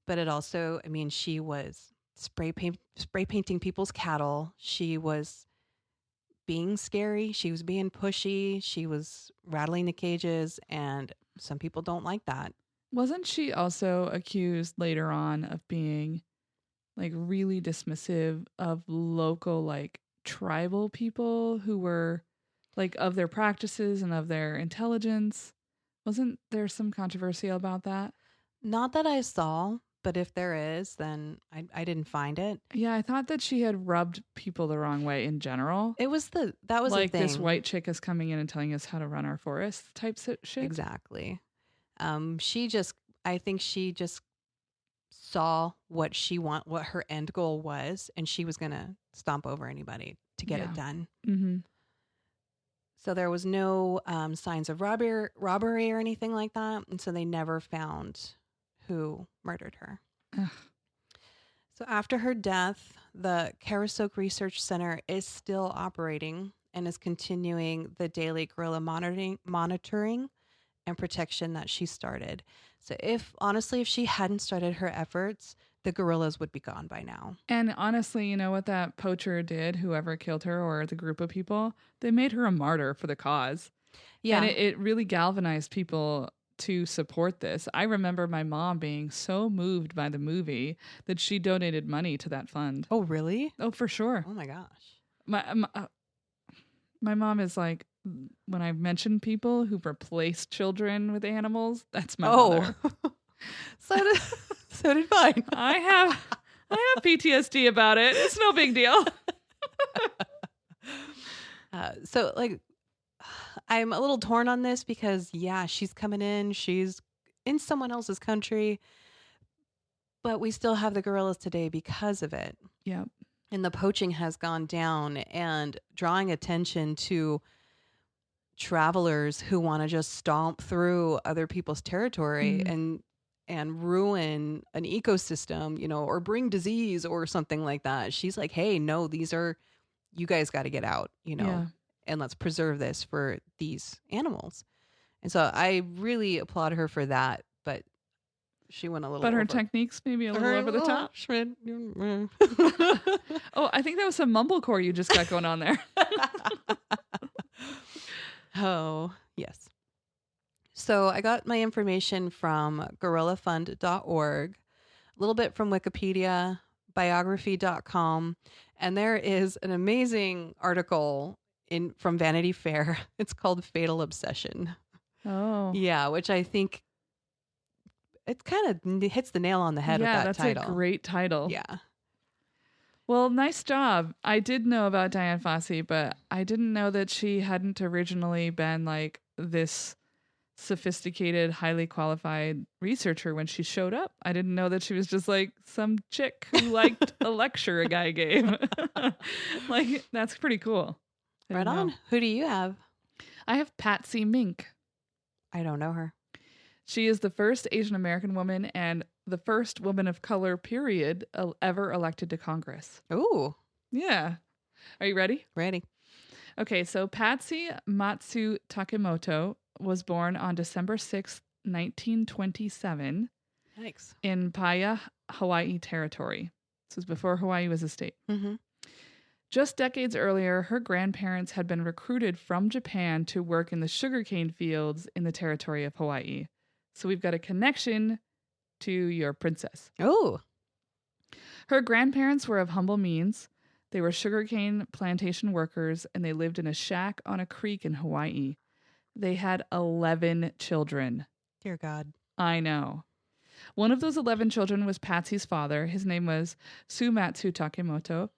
[SPEAKER 2] but it also, I mean, she was spray painting people's cattle. She was being scary. She was being pushy. She was rattling the cages, and some people don't like that.
[SPEAKER 1] Wasn't she also accused later on of being like really dismissive of local, like tribal people who were like of their practices and of their intelligence? Wasn't there some controversy about that?
[SPEAKER 2] Not that I saw, but if there is, then I didn't find it.
[SPEAKER 1] Yeah, I thought that she had rubbed people the wrong way in general.
[SPEAKER 2] That was
[SPEAKER 1] like
[SPEAKER 2] the thing.
[SPEAKER 1] This white chick is coming in and telling us how to run our forest type shit.
[SPEAKER 2] Exactly. I think she just saw what her end goal was, and she was going to stomp over anybody to get it done.
[SPEAKER 1] Mm-hmm.
[SPEAKER 2] So there was no signs of robbery or anything like that, and so they never found who murdered her.
[SPEAKER 1] Ugh.
[SPEAKER 2] So after her death, the Karasok Research Center is still operating and is continuing the daily gorilla monitoring and protection that she started. So if she hadn't started her efforts, the gorillas would be gone by now.
[SPEAKER 1] And honestly, you know what that poacher did, whoever killed her or the group of people? They made her a martyr for the cause. Yeah. And it really galvanized people to support this. I remember my mom being so moved by the movie that she donated money to that fund.
[SPEAKER 2] Oh, really?
[SPEAKER 1] Oh, for sure.
[SPEAKER 2] Oh my gosh.
[SPEAKER 1] My mom is like, when I mention people who replace children with animals, that's my mother.
[SPEAKER 2] So did mine.
[SPEAKER 1] I have PTSD about it. It's no big deal.
[SPEAKER 2] So like, I'm a little torn on this because she's coming in. She's in someone else's country, but we still have the gorillas today because of it.
[SPEAKER 1] Yeah.
[SPEAKER 2] And the poaching has gone down, and drawing attention to travelers who want to just stomp through other people's territory and ruin an ecosystem, or bring disease or something like that. She's like, hey, no, you guys got to get out, and let's preserve this for these animals. And so I really applaud her for that, but she went a little
[SPEAKER 1] But her techniques maybe a little over the top. Oh, I think that was some mumblecore you just got going on there.
[SPEAKER 2] Oh, yes. So I got my information from gorillafund.org, a little bit from Wikipedia, biography.com, and there is an amazing article from Vanity Fair. It's called Fatal Obsession.
[SPEAKER 1] Oh.
[SPEAKER 2] Yeah, which I think it kind of hits the nail on the head with
[SPEAKER 1] Yeah,
[SPEAKER 2] that
[SPEAKER 1] that's
[SPEAKER 2] title.
[SPEAKER 1] a great title.
[SPEAKER 2] Yeah.
[SPEAKER 1] Well, nice job. I did know about Dian Fossey, but I didn't know that she hadn't originally been like this sophisticated, highly qualified researcher when she showed up. I didn't know that she was just like some chick who liked a lecture a guy gave. Like, that's pretty cool. I
[SPEAKER 2] Right
[SPEAKER 1] didn't
[SPEAKER 2] on.
[SPEAKER 1] know.
[SPEAKER 2] Who do you have?
[SPEAKER 1] I have Patsy Mink.
[SPEAKER 2] I don't know her.
[SPEAKER 1] She is the first Asian American woman and the first woman of color, period, ever elected to Congress.
[SPEAKER 2] Ooh,
[SPEAKER 1] Yeah. Are you ready?
[SPEAKER 2] ready.
[SPEAKER 1] Okay, so Patsy Matsu Takemoto was born on December 6th, 1927
[SPEAKER 2] Thanks.
[SPEAKER 1] in Paia, Hawaii Territory. This was before Hawaii was a state.
[SPEAKER 2] Mm-hmm.
[SPEAKER 1] Just decades earlier, her grandparents had been recruited from Japan to work in the sugarcane fields in the territory of Hawaii. So we've got a connection to your princess.
[SPEAKER 2] Oh,
[SPEAKER 1] Her grandparents were of humble means. They were sugarcane plantation workers, and they lived in a shack on a creek in Hawaii. They had 11 children.
[SPEAKER 2] dear God.
[SPEAKER 1] I know. One of those 11 children was Patsy's father. His name was Sumatsu Takemoto.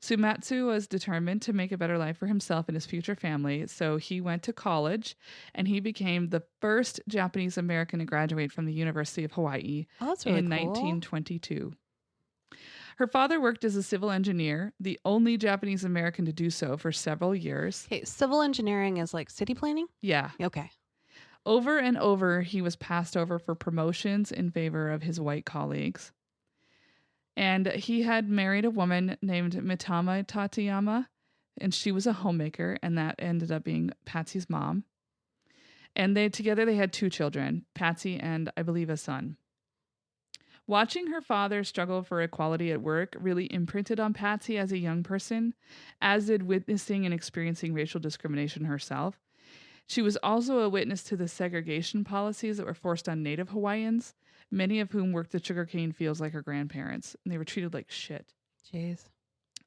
[SPEAKER 1] Sumatsu was determined to make a better life for himself and his future family, so he went to college, and he became the first Japanese American to graduate from the University of Hawaii
[SPEAKER 2] Oh, that's really
[SPEAKER 1] in
[SPEAKER 2] cool.
[SPEAKER 1] 1922. Her father worked as a civil engineer, the only Japanese American to do so for several years.
[SPEAKER 2] Okay, civil engineering is like city planning?
[SPEAKER 1] Yeah.
[SPEAKER 2] Okay.
[SPEAKER 1] Over and over, he was passed over for promotions in favor of his white colleagues. And he had married a woman named Mitama Tateyama, and she was a homemaker, and that ended up being Patsy's mom. And together they had 2 children, Patsy and I believe a son. Watching her father struggle for equality at work really imprinted on Patsy as a young person, as did witnessing and experiencing racial discrimination herself. She was also a witness to the segregation policies that were forced on Native Hawaiians, many of whom worked the sugarcane fields like her grandparents, and they were treated like shit.
[SPEAKER 2] Jeez.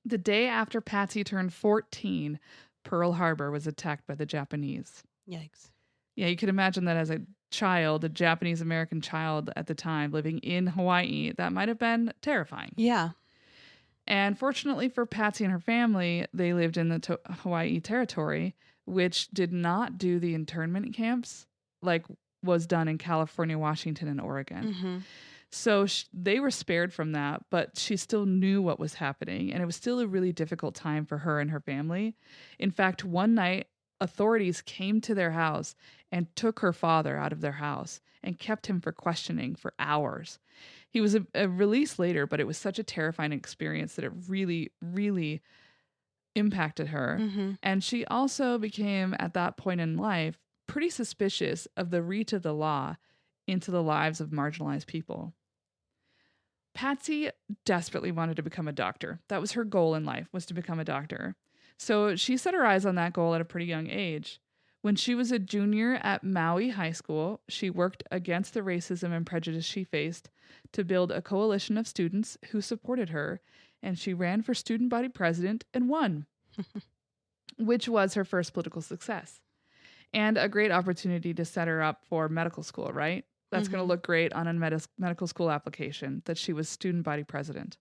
[SPEAKER 1] The day after Patsy turned 14, Pearl Harbor was attacked by the Japanese.
[SPEAKER 2] Yikes.
[SPEAKER 1] Yeah, you could imagine that as a child, a Japanese American child at the time living in Hawaii, that might have been terrifying.
[SPEAKER 2] Yeah.
[SPEAKER 1] And fortunately for Patsy and her family, they lived in the Hawaii Territory, which did not do the internment camps like was done in California, Washington, and Oregon.
[SPEAKER 2] Mm-hmm.
[SPEAKER 1] So they were spared from that, but she still knew what was happening. And it was still a really difficult time for her and her family. In fact, one night, authorities came to their house and took her father out of their house and kept him for questioning for hours. He was released later, but it was such a terrifying experience that it really, really impacted her.
[SPEAKER 2] Mm-hmm.
[SPEAKER 1] And she also became, at that point in life, pretty suspicious of the reach of the law into the lives of marginalized people. Patsy desperately wanted to become a doctor. That was her goal in life, was to become a doctor. So she set her eyes on that goal at a pretty young age. When she was a junior at Maui High School, she worked against the racism and prejudice she faced to build a coalition of students who supported her, and she ran for student body president and won, which was her first political success. And a great opportunity to set her up for medical school, right? That's going to look great on a medical school application that she was student body president.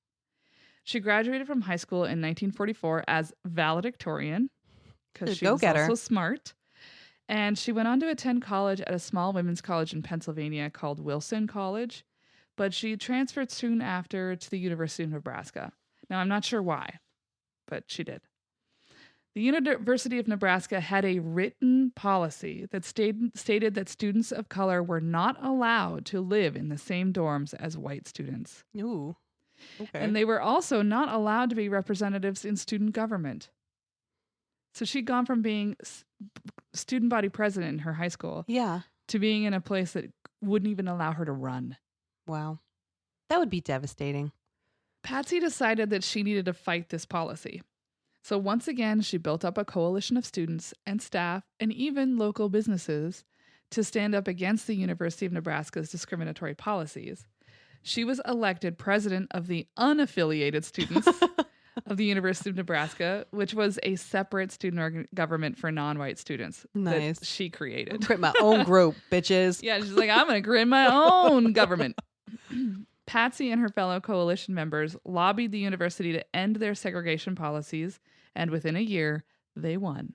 [SPEAKER 1] She graduated from high school in 1944 as valedictorian because she was also smart. And she went on to attend college at a small women's college in Pennsylvania called Wilson College, but she transferred soon after to the University of Nebraska. Now, I'm not sure why, but she did. The University of Nebraska had a written policy that stated that students of color were not allowed to live in the same dorms as white students.
[SPEAKER 2] Ooh. Okay.
[SPEAKER 1] And they were also not allowed to be representatives in student government. So she'd gone from being student body president in her high school to being in a place that wouldn't even allow her to run.
[SPEAKER 2] Wow. That would be devastating.
[SPEAKER 1] Patsy decided that she needed to fight this policy. So once again, she built up a coalition of students and staff and even local businesses to stand up against the University of Nebraska's discriminatory policies. She was elected president of the unaffiliated students of the University of Nebraska, which was a separate student government for non-white students
[SPEAKER 2] Nice.
[SPEAKER 1] that she created.
[SPEAKER 2] Create my own group, bitches.
[SPEAKER 1] Yeah, she's like, I'm going to create my own government. Patsy and her fellow coalition members lobbied the university to end their segregation policies, and within a year, they won.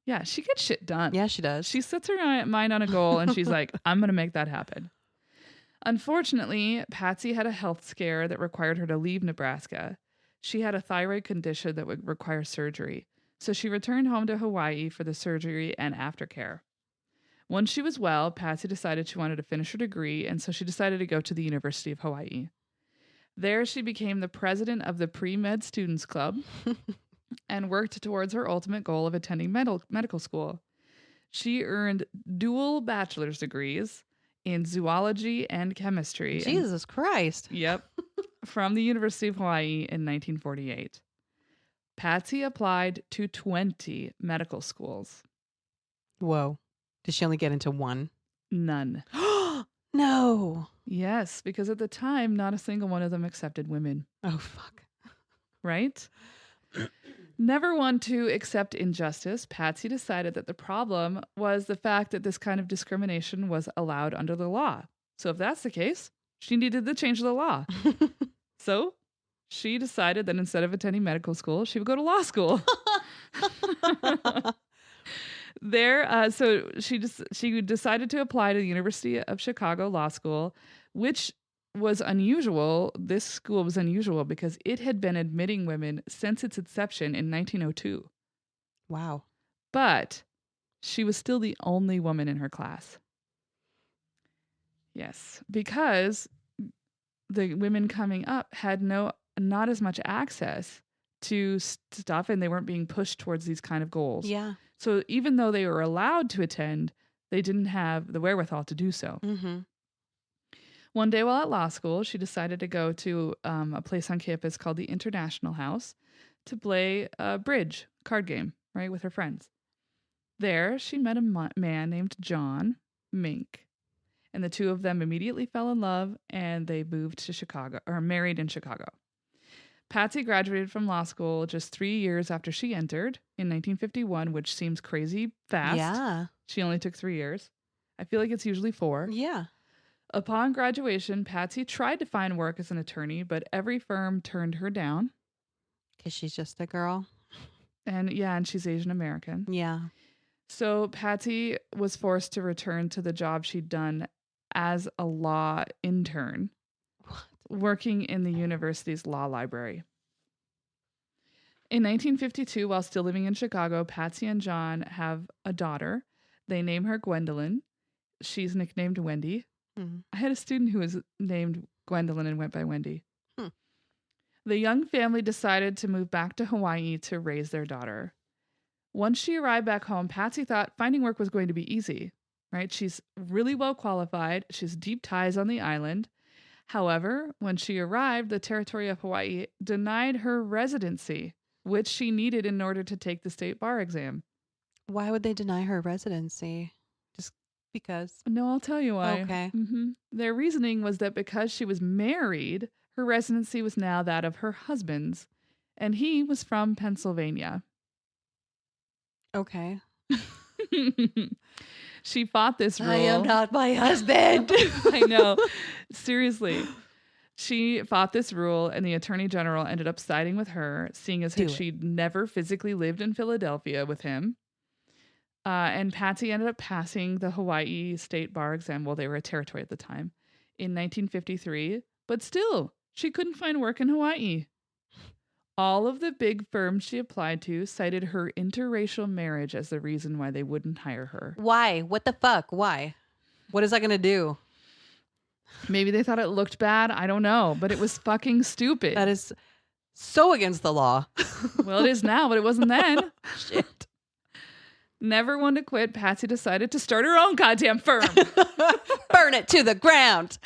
[SPEAKER 1] Yeah, she gets shit done.
[SPEAKER 2] Yeah, she does.
[SPEAKER 1] She sets her mind on a goal, and she's like, I'm going to make that happen. Unfortunately, Patsy had a health scare that required her to leave Nebraska. She had a thyroid condition that would require surgery, so she returned home to Hawaii for the surgery and aftercare. Once she was well, Patsy decided she wanted to finish her degree, and so she decided to go to the University of Hawaii. There, she became the president of the Pre-Med Students Club and worked towards her ultimate goal of attending medical school. She earned dual bachelor's degrees in zoology and chemistry.
[SPEAKER 2] Jesus Christ.
[SPEAKER 1] Yep. From the University of Hawaii in 1948. Patsy applied to 20 medical schools.
[SPEAKER 2] Whoa. Did she only get into one?
[SPEAKER 1] None.
[SPEAKER 2] No.
[SPEAKER 1] Yes, because at the time, not a single one of them accepted women.
[SPEAKER 2] Oh, fuck.
[SPEAKER 1] Right? Never one to accept injustice, Patsy decided that the problem was the fact that this kind of discrimination was allowed under the law. So if that's the case, she needed to change the law. So she decided that instead of attending medical school, she would go to law school. So she decided to apply to the University of Chicago Law School, which was unusual. This school was unusual because it had been admitting women since its inception in 1902.
[SPEAKER 2] Wow.
[SPEAKER 1] But she was still the only woman in her class. Yes, because the women coming up had not as much access to stuff, and they weren't being pushed towards these kind of goals.
[SPEAKER 2] Yeah.
[SPEAKER 1] So even though they were allowed to attend, they didn't have the wherewithal to do so.
[SPEAKER 2] Mm-hmm.
[SPEAKER 1] One day while at law school, she decided to go to a place on campus called the International House to play a bridge card game, right, with her friends. There, she met a man named John Mink, and the two of them immediately fell in love, and they moved to Chicago, or married in Chicago. Patsy graduated from law school just 3 years after she entered in 1951, which seems crazy fast.
[SPEAKER 2] Yeah.
[SPEAKER 1] She only took 3 years. I feel like it's usually 4.
[SPEAKER 2] Yeah.
[SPEAKER 1] Upon graduation, Patsy tried to find work as an attorney, but every firm turned her down.
[SPEAKER 2] Because she's just a girl.
[SPEAKER 1] And she's Asian American.
[SPEAKER 2] Yeah.
[SPEAKER 1] So Patsy was forced to return to the job she'd done as a law intern, working in the university's law library. In 1952, while still living in Chicago, Patsy and John have a daughter. They name her Gwendolyn. She's nicknamed Wendy.
[SPEAKER 2] Mm-hmm.
[SPEAKER 1] I had a student who was named Gwendolyn and went by Wendy. The young family decided to move back to Hawaii to raise their daughter. Once she arrived back home, Patsy thought finding work was going to be easy, right? She's really well qualified. She has deep ties on the island. However, when she arrived, the territory of Hawaii denied her residency, which she needed in order to take the state bar exam.
[SPEAKER 2] Why would they deny her residency? Just because?
[SPEAKER 1] No, I'll tell you why.
[SPEAKER 2] Okay.
[SPEAKER 1] Mm-hmm. Their reasoning was that because she was married, her residency was now that of her husband's, and he was from Pennsylvania.
[SPEAKER 2] Okay.
[SPEAKER 1] She fought this rule.
[SPEAKER 2] I am not my husband.
[SPEAKER 1] I know. Seriously. She fought this rule, and the attorney general ended up siding with her, seeing as she'd never physically lived in Philadelphia with him. And Patsy ended up passing the Hawaii State Bar exam. Well, they were a territory at the time in 1953, but still, she couldn't find work in Hawaii. All of the big firms she applied to cited her interracial marriage as the reason why they wouldn't hire her.
[SPEAKER 2] Why? What the fuck? Why? What is that going to do?
[SPEAKER 1] Maybe they thought it looked bad. I don't know, but it was fucking stupid.
[SPEAKER 2] That is so against the law.
[SPEAKER 1] Well, it is now, but it wasn't then.
[SPEAKER 2] Shit.
[SPEAKER 1] Never one to quit, Patsy decided to start her own goddamn firm.
[SPEAKER 2] Burn it to the ground.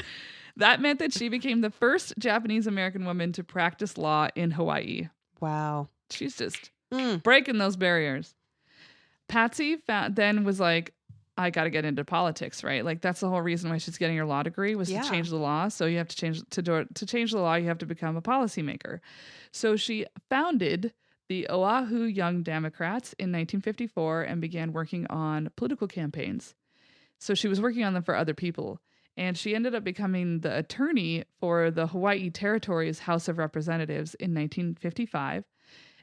[SPEAKER 1] That meant that she became the first Japanese American woman to practice law in Hawaii.
[SPEAKER 2] Wow.
[SPEAKER 1] She's just breaking those barriers. Patsy then was like, I got to get into politics, right? Like that's the whole reason why she's getting her law degree was to change the law. So you have to change the law. You have to become a policymaker. So she founded the Oahu Young Democrats in 1954 and began working on political campaigns. So she was working on them for other people. And she ended up becoming the attorney for the Hawaii Territory's House of Representatives in 1955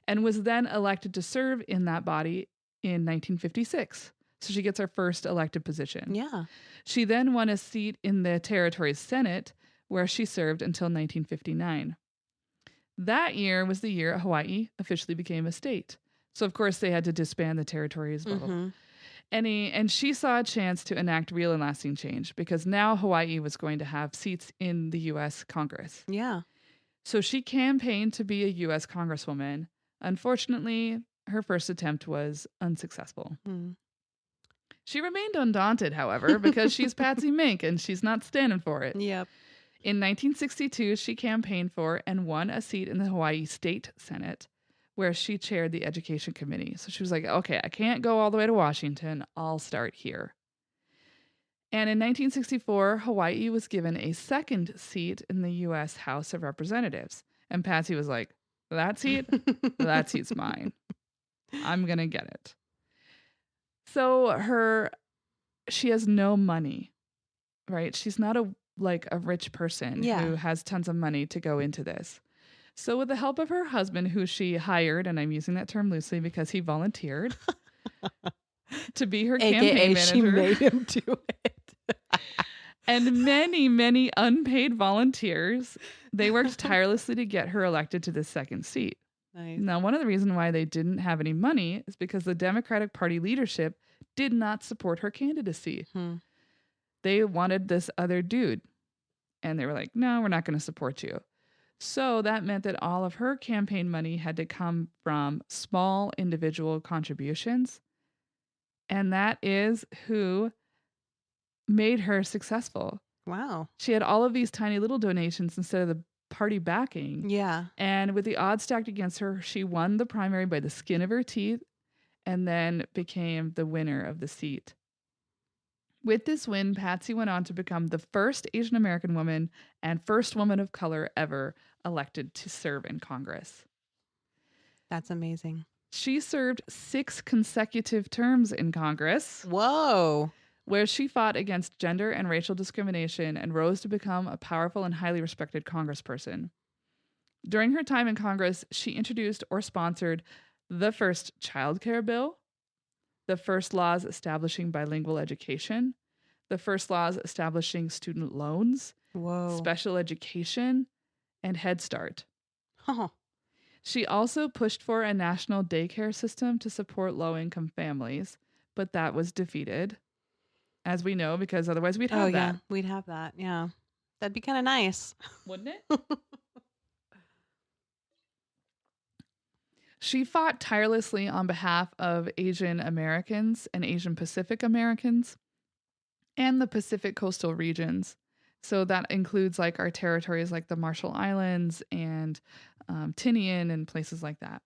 [SPEAKER 1] and was then elected to serve in that body in 1956. So she gets her first elected position.
[SPEAKER 2] Yeah.
[SPEAKER 1] She then won a seat in the territory's Senate, where she served until 1959. That year was the year Hawaii officially became a state. So, of course, they had to disband the territory as well.
[SPEAKER 2] Mm-hmm.
[SPEAKER 1] And she saw a chance to enact real and lasting change because now Hawaii was going to have seats in the U.S. Congress.
[SPEAKER 2] Yeah.
[SPEAKER 1] So she campaigned to be a U.S. Congresswoman. Unfortunately, her first attempt was unsuccessful.
[SPEAKER 2] Mm.
[SPEAKER 1] She remained undaunted, however, because she's Patsy Mink and she's not standing for it.
[SPEAKER 2] Yep.
[SPEAKER 1] In 1962, she campaigned for and won a seat in the Hawaii State Senate, where she chaired the Education Committee. So she was like, okay, I can't go all the way to Washington. I'll start here. And in 1964, Hawaii was given a second seat in the U.S. House of Representatives. And Patsy was like, that seat's mine. I'm going to get it. So she has no money, right? She's not a rich person who has tons of money to go into this. So with the help of her husband, who she hired, and I'm using that term loosely because he volunteered to be her campaign manager.
[SPEAKER 2] She made him do it.
[SPEAKER 1] And many, many unpaid volunteers, they worked tirelessly to get her elected to this second seat.
[SPEAKER 2] Nice.
[SPEAKER 1] Now, one of the reasons why they didn't have any money is because the Democratic Party leadership did not support her candidacy. They wanted this other dude. And they were like, no, we're not going to support you. So that meant that all of her campaign money had to come from small individual contributions. And that is who made her successful.
[SPEAKER 2] Wow.
[SPEAKER 1] She had all of these tiny little donations instead of the party backing.
[SPEAKER 2] Yeah.
[SPEAKER 1] And with the odds stacked against her, she won the primary by the skin of her teeth and then became the winner of the seat. With this win, Patsy went on to become the first Asian American woman and first woman of color ever elected to serve in Congress.
[SPEAKER 2] That's amazing.
[SPEAKER 1] She served 6 consecutive terms in Congress.
[SPEAKER 2] Whoa.
[SPEAKER 1] Where she fought against gender and racial discrimination and rose to become a powerful and highly respected congressperson. During her time in Congress, she introduced or sponsored the first child care bill, the first laws establishing bilingual education, the first laws establishing student loans, special education, and Head Start.
[SPEAKER 2] Oh.
[SPEAKER 1] She also pushed for a national daycare system to support low-income families, but that was defeated. As we know, because otherwise we'd have that.
[SPEAKER 2] Yeah, we'd have that. Yeah. That'd be kind of nice.
[SPEAKER 1] Wouldn't it? She fought tirelessly on behalf of Asian Americans and Asian Pacific Americans and the Pacific coastal regions. So that includes like our territories like the Marshall Islands and Tinian and places like that.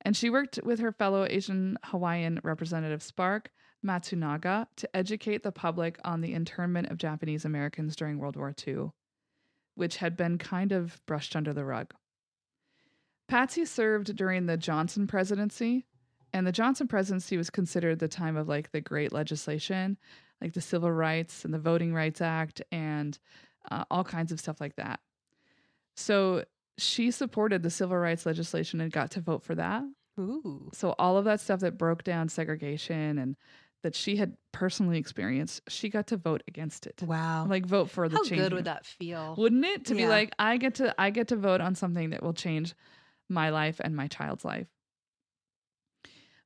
[SPEAKER 1] And she worked with her fellow Asian Hawaiian representative Spark Matsunaga to educate the public on the internment of Japanese Americans during World War II, which had been kind of brushed under the rug. Patsy served during the Johnson presidency, and the Johnson presidency was considered the time of like the great legislation, like the Civil Rights and the Voting Rights Act and all kinds of stuff like that. So she supported the civil rights legislation and got to vote for that.
[SPEAKER 2] Ooh.
[SPEAKER 1] So all of that stuff that broke down segregation and that she had personally experienced, she got to vote against it.
[SPEAKER 2] Wow.
[SPEAKER 1] Like vote for the change.
[SPEAKER 2] How good would that feel?
[SPEAKER 1] Wouldn't it? To be like, I get to vote on something that will change my life and my child's life.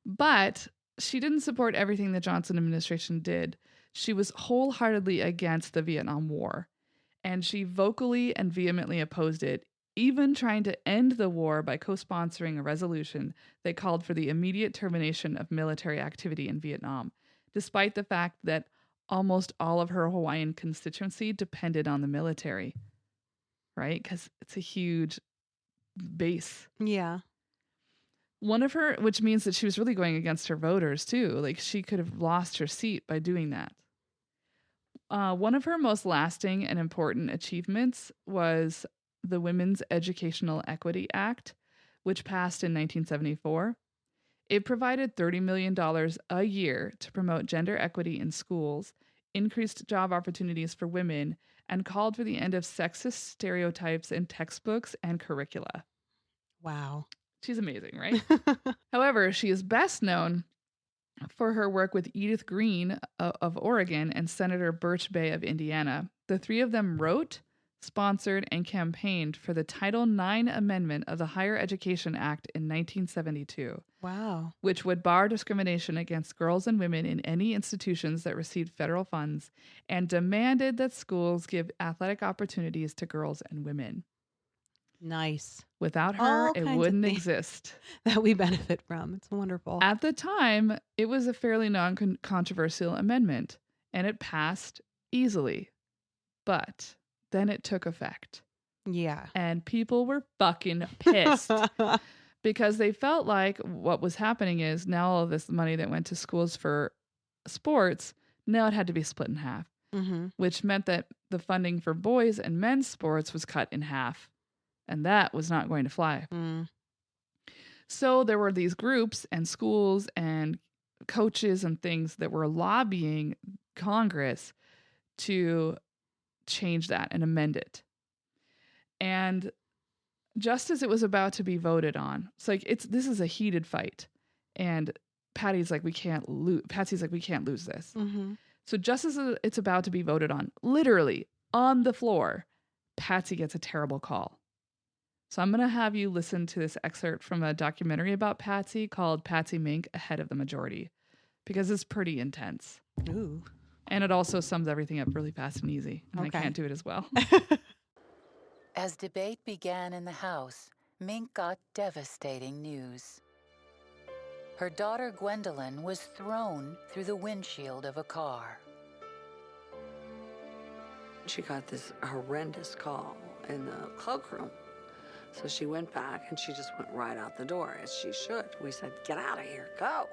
[SPEAKER 1] But she didn't support everything the Johnson administration did. She was wholeheartedly against the Vietnam War, and she vocally and vehemently opposed it, even trying to end the war by co-sponsoring a resolution that called for the immediate termination of military activity in Vietnam, despite the fact that almost all of her Hawaiian constituency depended on the military, right? Because it's a huge base.
[SPEAKER 2] Yeah.
[SPEAKER 1] One of her, which means that she was really going against her voters too. Like she could have lost her seat by doing that. One of her most lasting and important achievements was the Women's Educational Equity Act, which passed in 1974. It provided $30 million a year to promote gender equity in schools, increased job opportunities for women, and called for the end of sexist stereotypes in textbooks and curricula.
[SPEAKER 2] Wow.
[SPEAKER 1] She's amazing, right? However, she is best known for her work with Edith Green of Oregon and Senator Birch Bayh of Indiana. The three of them wrote, sponsored, and campaigned for the Title IX Amendment of the Higher Education Act in 1972.
[SPEAKER 2] Wow.
[SPEAKER 1] Which would bar discrimination against girls and women in any institutions that received federal funds and demanded that schools give athletic opportunities to girls and women.
[SPEAKER 2] Nice.
[SPEAKER 1] Without her,
[SPEAKER 2] All
[SPEAKER 1] it
[SPEAKER 2] kinds of
[SPEAKER 1] wouldn't
[SPEAKER 2] things
[SPEAKER 1] exist.
[SPEAKER 2] that we benefit from. It's wonderful.
[SPEAKER 1] At the time, it was a fairly non-controversial amendment, and it passed easily. But then it took effect.
[SPEAKER 2] Yeah.
[SPEAKER 1] And people were fucking pissed. Because they felt like what was happening is now all of this money that went to schools for sports, now it had to be split in half, which meant that the funding for boys and men's sports was cut in half. And that was not going to fly. So there were these groups and schools and coaches and things that were lobbying Congress to change that and amend it. And just as it was about to be voted on, it's like this is a heated fight, and Patsy's like we can't lose this. So just as it's about to be voted on, literally on the floor, Patsy gets a terrible call. So I'm gonna have you listen to this excerpt from a documentary about Patsy called Patsy Mink: Ahead of the Majority, because it's pretty intense.
[SPEAKER 2] Ooh.
[SPEAKER 1] And it also sums everything up really fast and easy, and
[SPEAKER 2] Okay.
[SPEAKER 1] I can't do it as well.
[SPEAKER 3] As debate began in the House, Mink got devastating news. Her daughter Gwendolyn was thrown through the windshield of a car.
[SPEAKER 4] She got this horrendous call in the cloakroom. So she went back and she just went right out the door, as she should. We said, get out of here, go,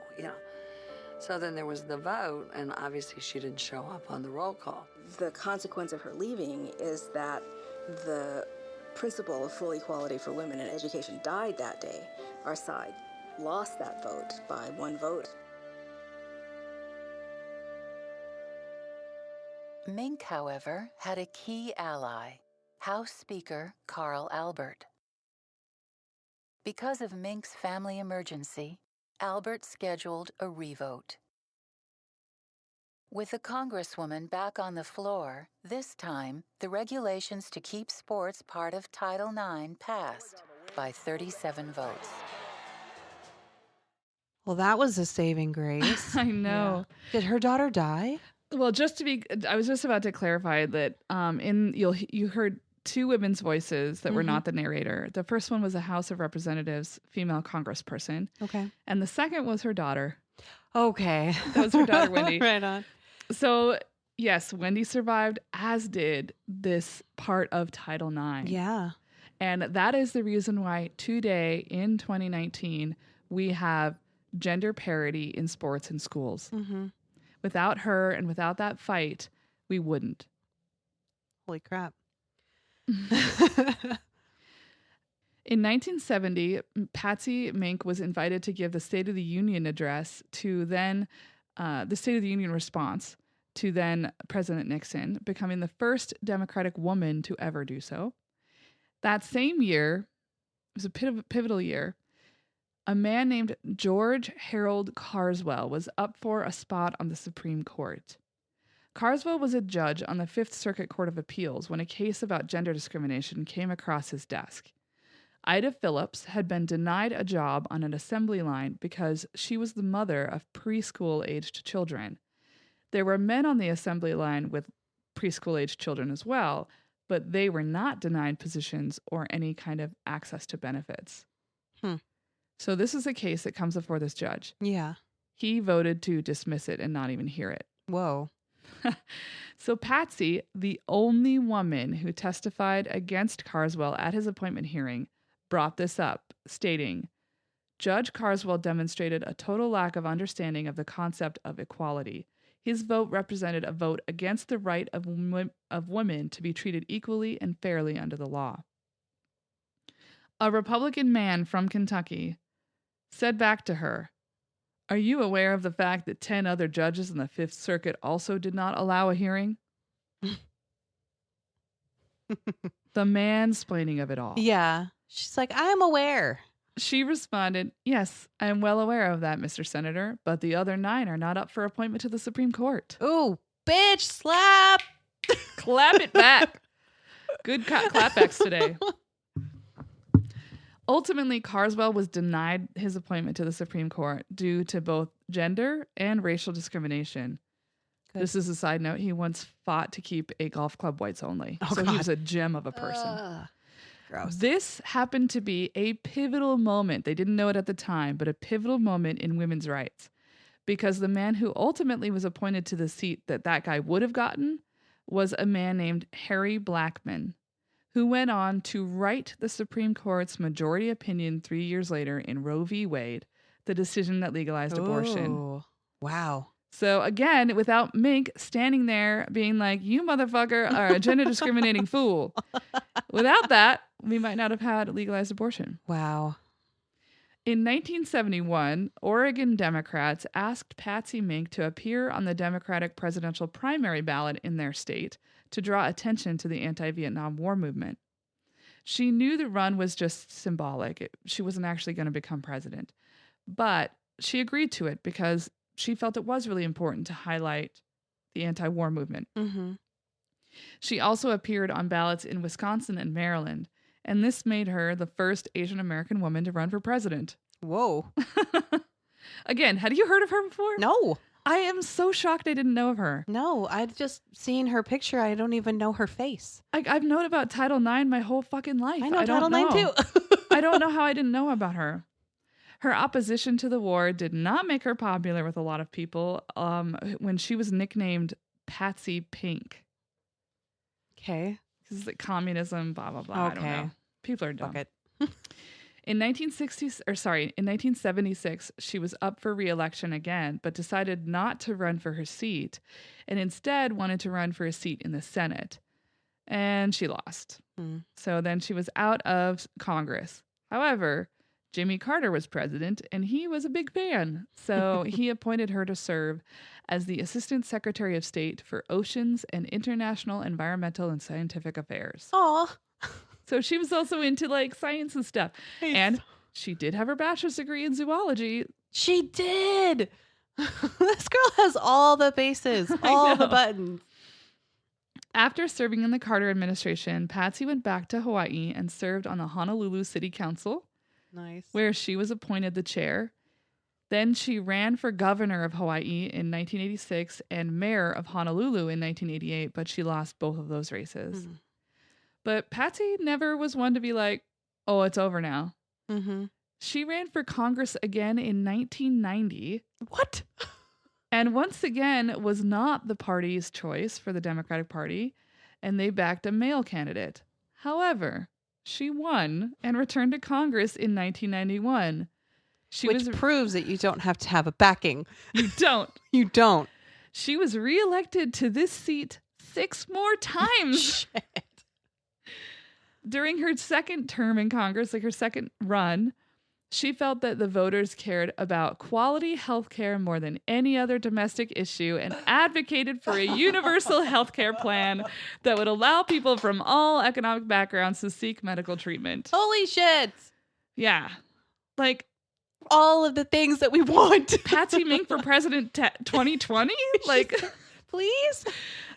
[SPEAKER 4] So then there was the vote, and obviously she didn't show up on the roll call.
[SPEAKER 5] The consequence of her leaving is that the principle of full equality for women in education died that day. Our side lost that vote by one vote.
[SPEAKER 3] Mink, however, had a key ally, House Speaker Carl Albert. Because of Mink's family emergency, Albert scheduled a revote. With the Congresswoman back on the floor, this time, the regulations to keep sports part of Title IX passed by 37 votes.
[SPEAKER 2] Well, that was a saving grace.
[SPEAKER 1] I know.
[SPEAKER 2] Yeah. Did her daughter die?
[SPEAKER 1] Well, I was just about to clarify that you heard two women's voices that were not the narrator. The first one was a House of Representatives female congressperson.
[SPEAKER 2] Okay.
[SPEAKER 1] And the second was her daughter.
[SPEAKER 2] Okay.
[SPEAKER 1] That was her daughter, Wendy.
[SPEAKER 2] Right on.
[SPEAKER 1] So, yes, Wendy survived, as did this part of Title IX.
[SPEAKER 2] Yeah.
[SPEAKER 1] And that is the reason why today, in 2019, we have gender parity in sports and schools. Without her and without that fight, we wouldn't.
[SPEAKER 2] Holy crap.
[SPEAKER 1] In 1970, Patsy Mink was invited to give the State of the Union address to then the State of the Union response to then President Nixon, becoming the first Democratic woman to ever do so. That same year, it was a pivotal year, a man named George Harold Carswell was up for a spot on the Supreme Court. Carswell was a judge on the Fifth Circuit Court of Appeals when a case about gender discrimination came across his desk. Ida Phillips had been denied a job on an assembly line because she was the mother of preschool-aged children. There were men on the assembly line with preschool-aged children as well, but they were not denied positions or any kind of access to benefits. So this is a case that comes before this judge.
[SPEAKER 2] Yeah.
[SPEAKER 1] He voted to dismiss it and not even hear it.
[SPEAKER 2] Whoa.
[SPEAKER 1] So Patsy, the only woman who testified against Carswell at his appointment hearing, brought this up, stating, Judge Carswell demonstrated a total lack of understanding of the concept of equality. His vote represented a vote against the right of women to be treated equally and fairly under the law. A Republican man from Kentucky said back to her, "Are you aware of the fact that 10 other judges in the Fifth Circuit also did not allow a hearing?" The mansplaining of it all.
[SPEAKER 2] Yeah. She's like, I'm aware.
[SPEAKER 1] She responded, "Yes, I am well aware of that, Mr. Senator, but the other 9 are not up for appointment to the Supreme Court."
[SPEAKER 2] Ooh, bitch, slap.
[SPEAKER 1] Clap it back. Good clapbacks today. Ultimately, Carswell was denied his appointment to the Supreme Court due to both gender and racial discrimination.
[SPEAKER 2] Good.
[SPEAKER 1] This is a side note. He once fought to keep a golf club whites only.
[SPEAKER 2] Oh,
[SPEAKER 1] so
[SPEAKER 2] God.
[SPEAKER 1] he was a gem of a person.
[SPEAKER 2] Gross.
[SPEAKER 1] This happened to be a pivotal moment. They didn't know it at the time, but a pivotal moment in women's rights. Because the man who ultimately was appointed to the seat that guy would have gotten was a man named Harry Blackmun, who went on to write the Supreme Court's majority opinion 3 years later in Roe v. Wade, the decision that legalized abortion.
[SPEAKER 2] Ooh, wow.
[SPEAKER 1] So again, without Mink standing there being like, "You motherfucker are a gender discriminating fool." Without that, we might not have had legalized abortion.
[SPEAKER 2] Wow.
[SPEAKER 1] In 1971, Oregon Democrats asked Patsy Mink to appear on the Democratic presidential primary ballot in their state to draw attention to the anti-Vietnam War movement. She knew the run was just symbolic. She wasn't actually going to become president. But she agreed to it because she felt it was really important to highlight the anti-war movement.
[SPEAKER 2] Mm-hmm.
[SPEAKER 1] She also appeared on ballots in Wisconsin and Maryland, and this made her the first Asian American woman to run for president.
[SPEAKER 2] Whoa.
[SPEAKER 1] Again, had you heard of her before?
[SPEAKER 2] No.
[SPEAKER 1] I am so shocked I didn't know of her.
[SPEAKER 2] No, I'd just seen her picture. I don't even know her face.
[SPEAKER 1] I've known about Title IX my whole fucking life.
[SPEAKER 2] I know
[SPEAKER 1] don't
[SPEAKER 2] Title IX too.
[SPEAKER 1] I don't know how I didn't know about her. Her opposition to the war did not make her popular with a lot of people when she was nicknamed Patsy Pink.
[SPEAKER 2] Okay.
[SPEAKER 1] This is like communism, blah, blah, blah.
[SPEAKER 2] Okay.
[SPEAKER 1] I don't know. People are dumb.
[SPEAKER 2] Fuck it.
[SPEAKER 1] In 1976, she was up for re-election again, but decided not to run for her seat and instead wanted to run for a seat in the Senate. And she lost. So then she was out of Congress. However, Jimmy Carter was president and he was a big fan. So he appointed her to serve as the Assistant Secretary of State for Oceans and International Environmental and Scientific Affairs.
[SPEAKER 2] Aw.
[SPEAKER 1] So she was also into like science and stuff. And she did have her bachelor's degree in zoology.
[SPEAKER 2] She did. This girl has all the bases, all the buttons.
[SPEAKER 1] After serving in the Carter administration, Patsy went back to Hawaii and served on the Honolulu City Council,
[SPEAKER 2] Nice.
[SPEAKER 1] where she was appointed the chair. Then she ran for governor of Hawaii in 1986 and mayor of Honolulu in 1988, but she lost both of those races. But Patsy never was one to be like, "Oh, it's over now."
[SPEAKER 2] Mm-hmm.
[SPEAKER 1] She ran for Congress again in 1990.
[SPEAKER 2] What?
[SPEAKER 1] And once again was not the party's choice for the Democratic Party, and they backed a male candidate. However, she won and returned to Congress in 1991.
[SPEAKER 2] Which proves that you don't have to have a backing.
[SPEAKER 1] You don't.
[SPEAKER 2] You don't.
[SPEAKER 1] She was reelected to this seat 6 more times.
[SPEAKER 2] Shit.
[SPEAKER 1] During her second term in Congress, like her second run, she felt that the voters cared about quality health care more than any other domestic issue and advocated for a universal health care plan that would allow people from all economic backgrounds to seek medical treatment.
[SPEAKER 2] Holy shit.
[SPEAKER 1] Yeah. Like
[SPEAKER 2] all of the things that we want.
[SPEAKER 1] Patsy Mink for president 2020? Like,
[SPEAKER 2] please?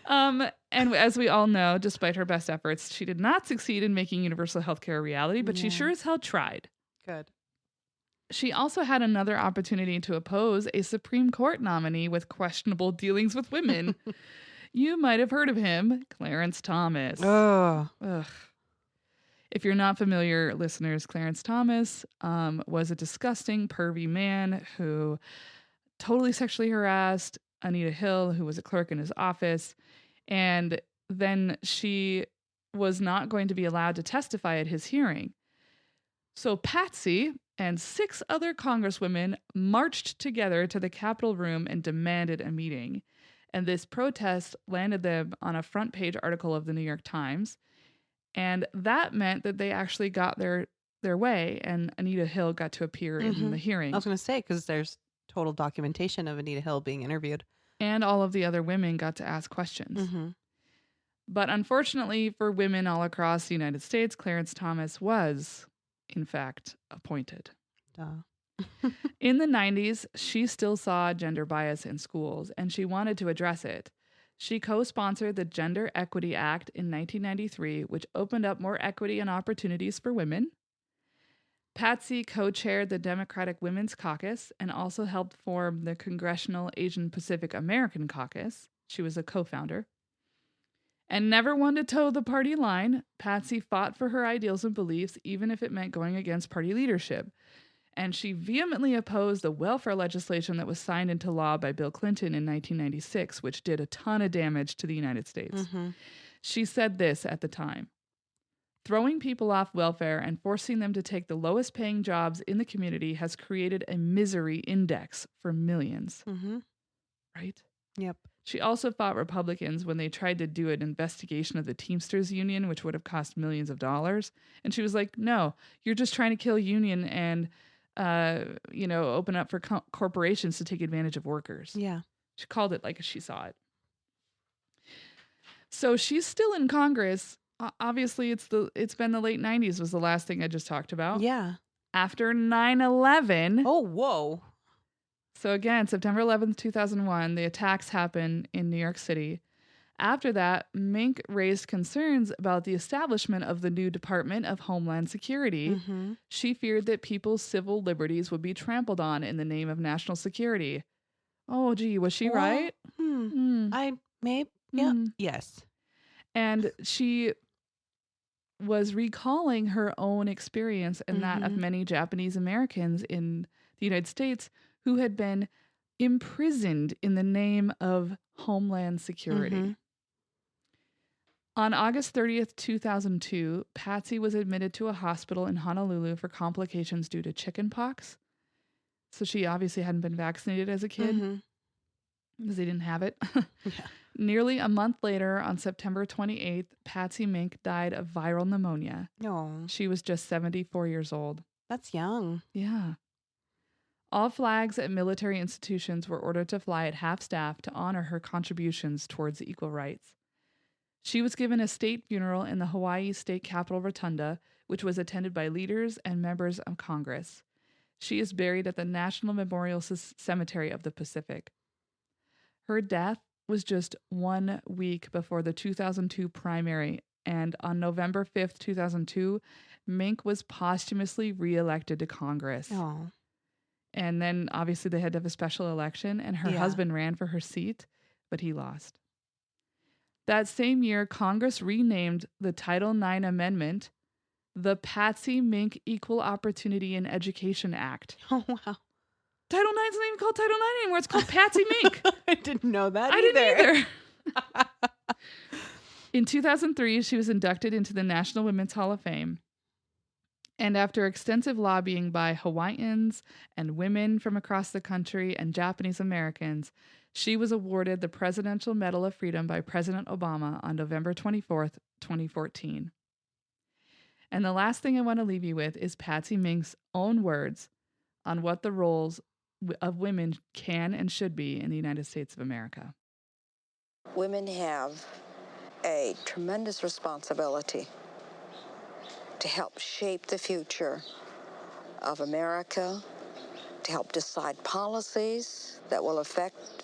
[SPEAKER 1] And as we all know, despite her best efforts, she did not succeed in making universal health care a reality, but she sure as hell tried.
[SPEAKER 2] Good.
[SPEAKER 1] She also had another opportunity to oppose a Supreme Court nominee with questionable dealings with women. You might have heard of him, Clarence Thomas.
[SPEAKER 2] Oh.
[SPEAKER 1] Ugh. If you're not familiar, listeners, Clarence Thomas was a disgusting, pervy man who totally sexually harassed Anita Hill, who was a clerk in his office. And then she was not going to be allowed to testify at his hearing. So Patsy and 6 other congresswomen marched together to the Capitol room and demanded a meeting. And this protest landed them on a front page article of the New York Times. And that meant that they actually got their way, and Anita Hill got to appear in the hearing.
[SPEAKER 2] I was going to say, because there's total documentation of Anita Hill being interviewed.
[SPEAKER 1] And all of the other women got to ask questions. But unfortunately for women all across the United States, Clarence Thomas was, in fact, appointed. In the 90s, she still saw gender bias in schools, and she wanted to address it. She co-sponsored the Gender Equity Act in 1993, which opened up more equity and opportunities for women. Patsy co-chaired the Democratic Women's Caucus and also helped form the Congressional Asian Pacific American Caucus. She was a co-founder. And never one to toe the party line, Patsy fought for her ideals and beliefs, even if it meant going against party leadership. And she vehemently opposed the welfare legislation that was signed into law by Bill Clinton in 1996, which did a ton of damage to the United States. She said this at the time: "Throwing people off welfare and forcing them to take the lowest paying jobs in the community has created a misery index for millions." Right?
[SPEAKER 2] Yep.
[SPEAKER 1] She also fought Republicans when they tried to do an investigation of the Teamsters Union, which would have cost millions of dollars. And she was like, no, you're just trying to kill union and, open up for corporations to take advantage of workers.
[SPEAKER 2] Yeah.
[SPEAKER 1] She called it like she saw it. So she's still in Congress. Obviously, it's been the late 90s was the last thing I just talked about.
[SPEAKER 2] Yeah.
[SPEAKER 1] After 9/11.
[SPEAKER 2] Oh, whoa.
[SPEAKER 1] So again, September 11th, 2001, the attacks happen in New York City. After that, Mink raised concerns about the establishment of the new Department of Homeland Security. She feared that people's civil liberties would be trampled on in the name of national security. Oh, gee, was she right?
[SPEAKER 2] Yes.
[SPEAKER 1] And she was recalling her own experience and that of many Japanese Americans in the United States who had been imprisoned in the name of Homeland Security. On August 30th, 2002, Patsy was admitted to a hospital in Honolulu for complications due to chickenpox. So she obviously hadn't been vaccinated as a kid because they didn't have it. Nearly a month later, on September 28th, Patsy Mink died of viral pneumonia.
[SPEAKER 2] No.
[SPEAKER 1] She was just 74 years old.
[SPEAKER 2] That's young.
[SPEAKER 1] Yeah. All flags at military institutions were ordered to fly at half-staff to honor her contributions towards equal rights. She was given a state funeral in the Hawaii State Capitol Rotunda, which was attended by leaders and members of Congress. She is buried at the National Memorial Cemetery of the Pacific. Her death was just 1 week before the 2002 primary, and on November 5th, 2002, Mink was posthumously reelected to Congress.
[SPEAKER 2] Oh.
[SPEAKER 1] And then obviously they had to have a special election, and her husband ran for her seat, but he lost. That same year, Congress renamed the Title IX Amendment the Patsy Mink Equal Opportunity in Education Act.
[SPEAKER 2] Oh, wow.
[SPEAKER 1] Title IX isn't even called Title IX anymore. It's called Patsy Mink.
[SPEAKER 2] I didn't know that
[SPEAKER 1] I didn't either. In 2003, she was inducted into the National Women's Hall of Fame. And after extensive lobbying by Hawaiians and women from across the country and Japanese Americans, she was awarded the Presidential Medal of Freedom by President Obama on November 24th, 2014. And the last thing I want to leave you with is Patsy Mink's own words on what the roles of women can and should be in the United States of America.
[SPEAKER 6] Women have a tremendous responsibility to help shape the future of America, to help decide policies that will affect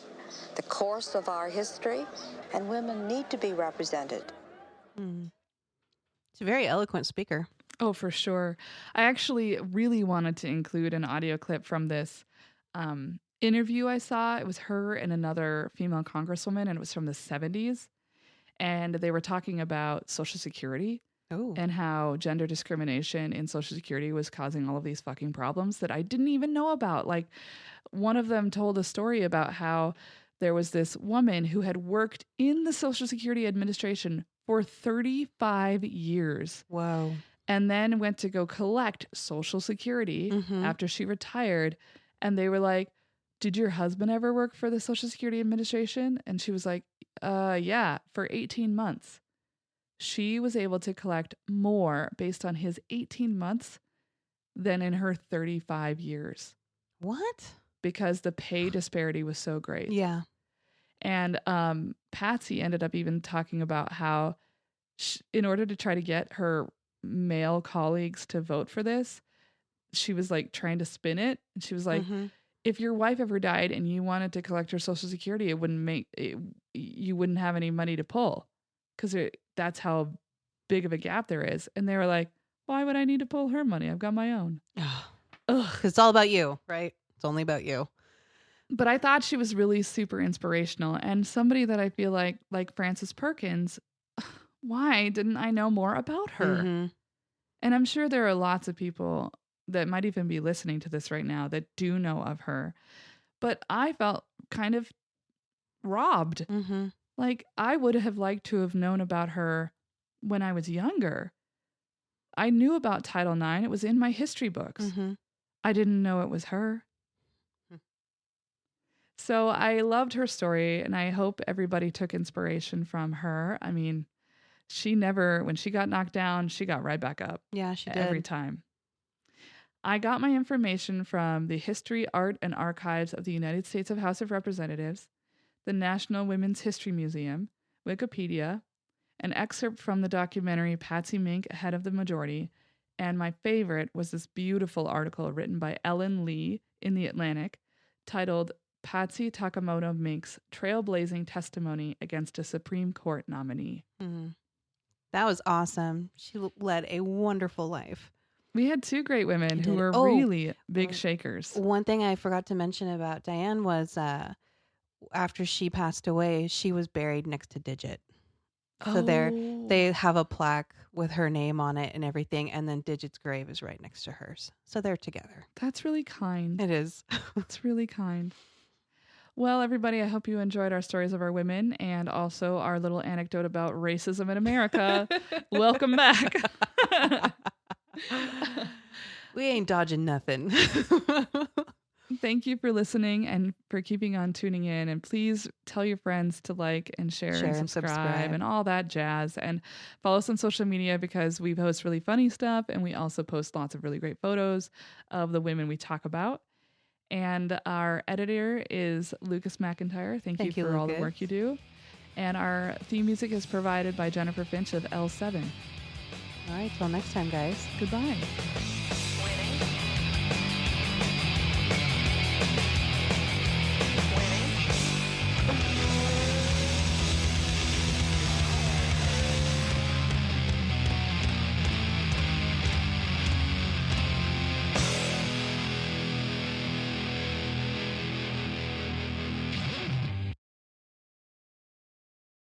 [SPEAKER 6] the course of our history, and women need to be represented.
[SPEAKER 2] It's a very eloquent speaker.
[SPEAKER 1] Oh, for sure. I actually really wanted to include an audio clip from this interview I saw. It was her and another female congresswoman, and it was from the 70s. And they were talking about Social Security.
[SPEAKER 2] Oh.
[SPEAKER 1] And how gender discrimination in Social Security was causing all of these fucking problems that I didn't even know about. Like, one of them told a story about how there was this woman who had worked in the Social Security Administration for 35 years.
[SPEAKER 2] Whoa.
[SPEAKER 1] and then went to go collect Social Security after she retired. And they were like, did your husband ever work for the Social Security Administration? And she was like, yeah, for 18 months. She was able to collect more based on his 18 months than in her 35 years.
[SPEAKER 2] What?
[SPEAKER 1] Because the pay disparity was so great.
[SPEAKER 2] Yeah.
[SPEAKER 1] And Patsy ended up even talking about how in order to try to get her male colleagues to vote for this, she was like trying to spin it. And she was like, if your wife ever died and you wanted to collect her Social Security, it wouldn't make it, you wouldn't have any money to pull because that's how big of a gap there is. And they were like, why would I need to pull her money? I've got my own.
[SPEAKER 2] Because it's all about you, right? It's only about you.
[SPEAKER 1] But I thought she was really super inspirational and somebody that I feel like Frances Perkins, why didn't I know more about her? And I'm sure there are lots of people that might even be listening to this right now that do know of her. But I felt kind of robbed. Like I would have liked to have known about her when I was younger. I knew about Title IX. It was in my history books. I didn't know it was her. So I loved her story, and I hope everybody took inspiration from her. I mean, when she got knocked down, she got right back up.
[SPEAKER 2] Yeah, she did.
[SPEAKER 1] Every time. I got my information from the History, Art, and Archives of the United States House of Representatives, the National Women's History Museum, Wikipedia, an excerpt from the documentary Patsy Mink, Head of the Majority, and my favorite was this beautiful article written by Ellen Lee in The Atlantic titled Patsy Takemoto Mink's Trailblazing Testimony Against a Supreme Court Nominee.
[SPEAKER 2] That was awesome. She led a wonderful life.
[SPEAKER 1] We had two great women who were really big shakers. One
[SPEAKER 2] thing I forgot to mention about Diane was after she passed away, she was buried next to Digit. So they have a plaque with her name on it and everything, and then Digit's grave is right next to hers. So they're together.
[SPEAKER 1] That's really kind.
[SPEAKER 2] It is.
[SPEAKER 1] It's really kind. Well, everybody, I hope you enjoyed our stories of our women and also our little anecdote about racism in America. Welcome back.
[SPEAKER 2] We ain't dodging nothing.
[SPEAKER 1] Thank you for listening and for keeping on tuning in. And please tell your friends to like and share and subscribe and all that jazz. And follow us on social media because we post really funny stuff. And we also post lots of really great photos of the women we talk about. And our editor is Lucas McIntyre. Thank you for all the work you do. And our theme music is provided by Jennifer Finch of L7.
[SPEAKER 2] All right, till next time, guys.
[SPEAKER 1] Goodbye.